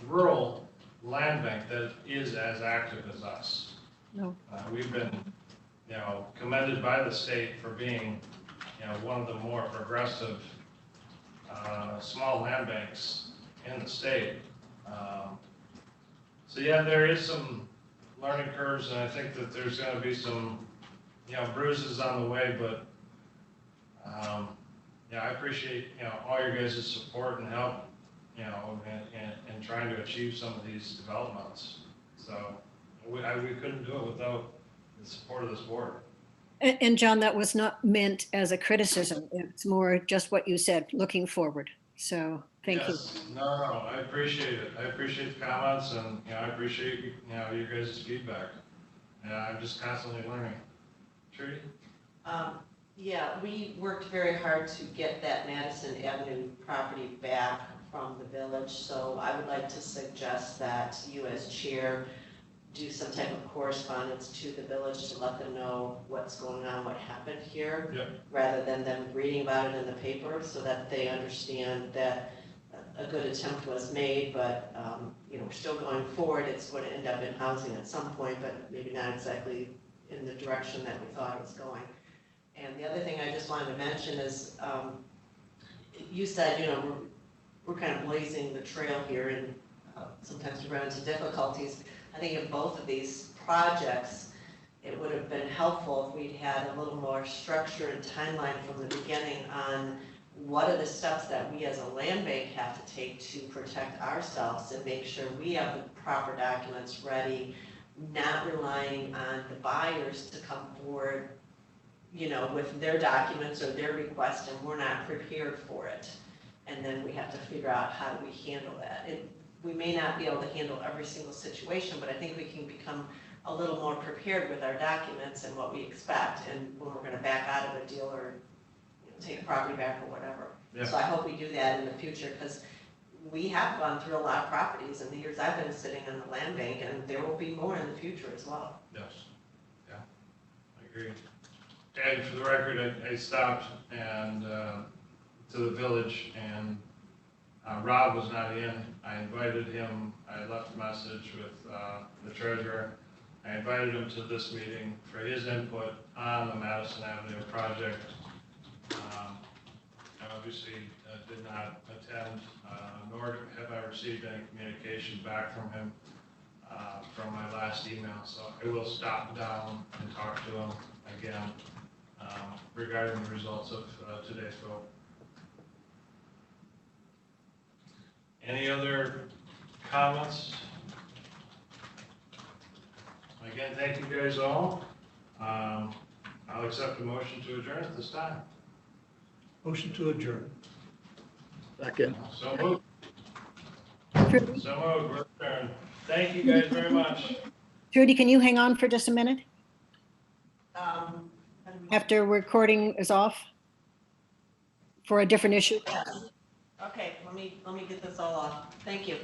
rural land bank that is as active as us. No. We've been, commended by the state for being, one of the more progressive small land banks in the state. So yeah, there is some learning curves, and I think that there's going to be some, bruises on the way, but I appreciate, all your guys' support and help, and trying to achieve some of these developments. So we couldn't do it without the support of this board. And John, that was not meant as a criticism. It's more just what you said, looking forward. So thank you. No, I appreciate it. I appreciate the comments, and, I appreciate, your guys' feedback. I'm just constantly learning. Trudy? Yeah, we worked very hard to get that Madison Avenue property back from the village. So I would like to suggest that you as chair do some type of correspondence to the village to let them know what's going on, what happened here, rather than them reading about it in the paper, so that they understand that a good attempt was made, but we're still going forward. It's going to end up in housing at some point, but maybe not exactly in the direction that we thought it was going. And the other thing I just wanted to mention is, you said, you know, we're kind of blazing the trail here, and sometimes we run into difficulties. I think in both of these projects, it would have been helpful if we'd had a little more structure and timeline from the beginning on what are the steps that we as a land bank have to take to protect ourselves and make sure we have the proper documents ready, not relying on the buyers to come forward, you know, with their documents or their request, and we're not prepared for it. And then we have to figure out how do we handle that. We may not be able to handle every single situation, but I think we can become a little more prepared with our documents and what we expect, and when we're gonna back out of a deal or, you know, take the property back or whatever. Yeah. So I hope we do that in the future, because we have gone through a lot of properties in the years I've been sitting in the land bank, and there will be more in the future as well. Yes, yeah, I agree. And for the record, I stopped and, to the village, and Rob was not in. I invited him, I left a message with the treasurer. I invited him to this meeting for his input on the Madison Avenue project. I obviously did not attend, nor have I received any communication back from him from my last email. So I will stop down and talk to him again regarding the results of today's vote. Any other comments? Again, thank you guys all. I'll accept a motion to adjourn at this time. Motion to adjourn. Second. So moved. Trudy, So moved. We're adjourned. Thank you guys very much. Trudy, can you hang on for just a minute How do we- after recording is off for a different issue? Okay, let me get this all off. Thank you.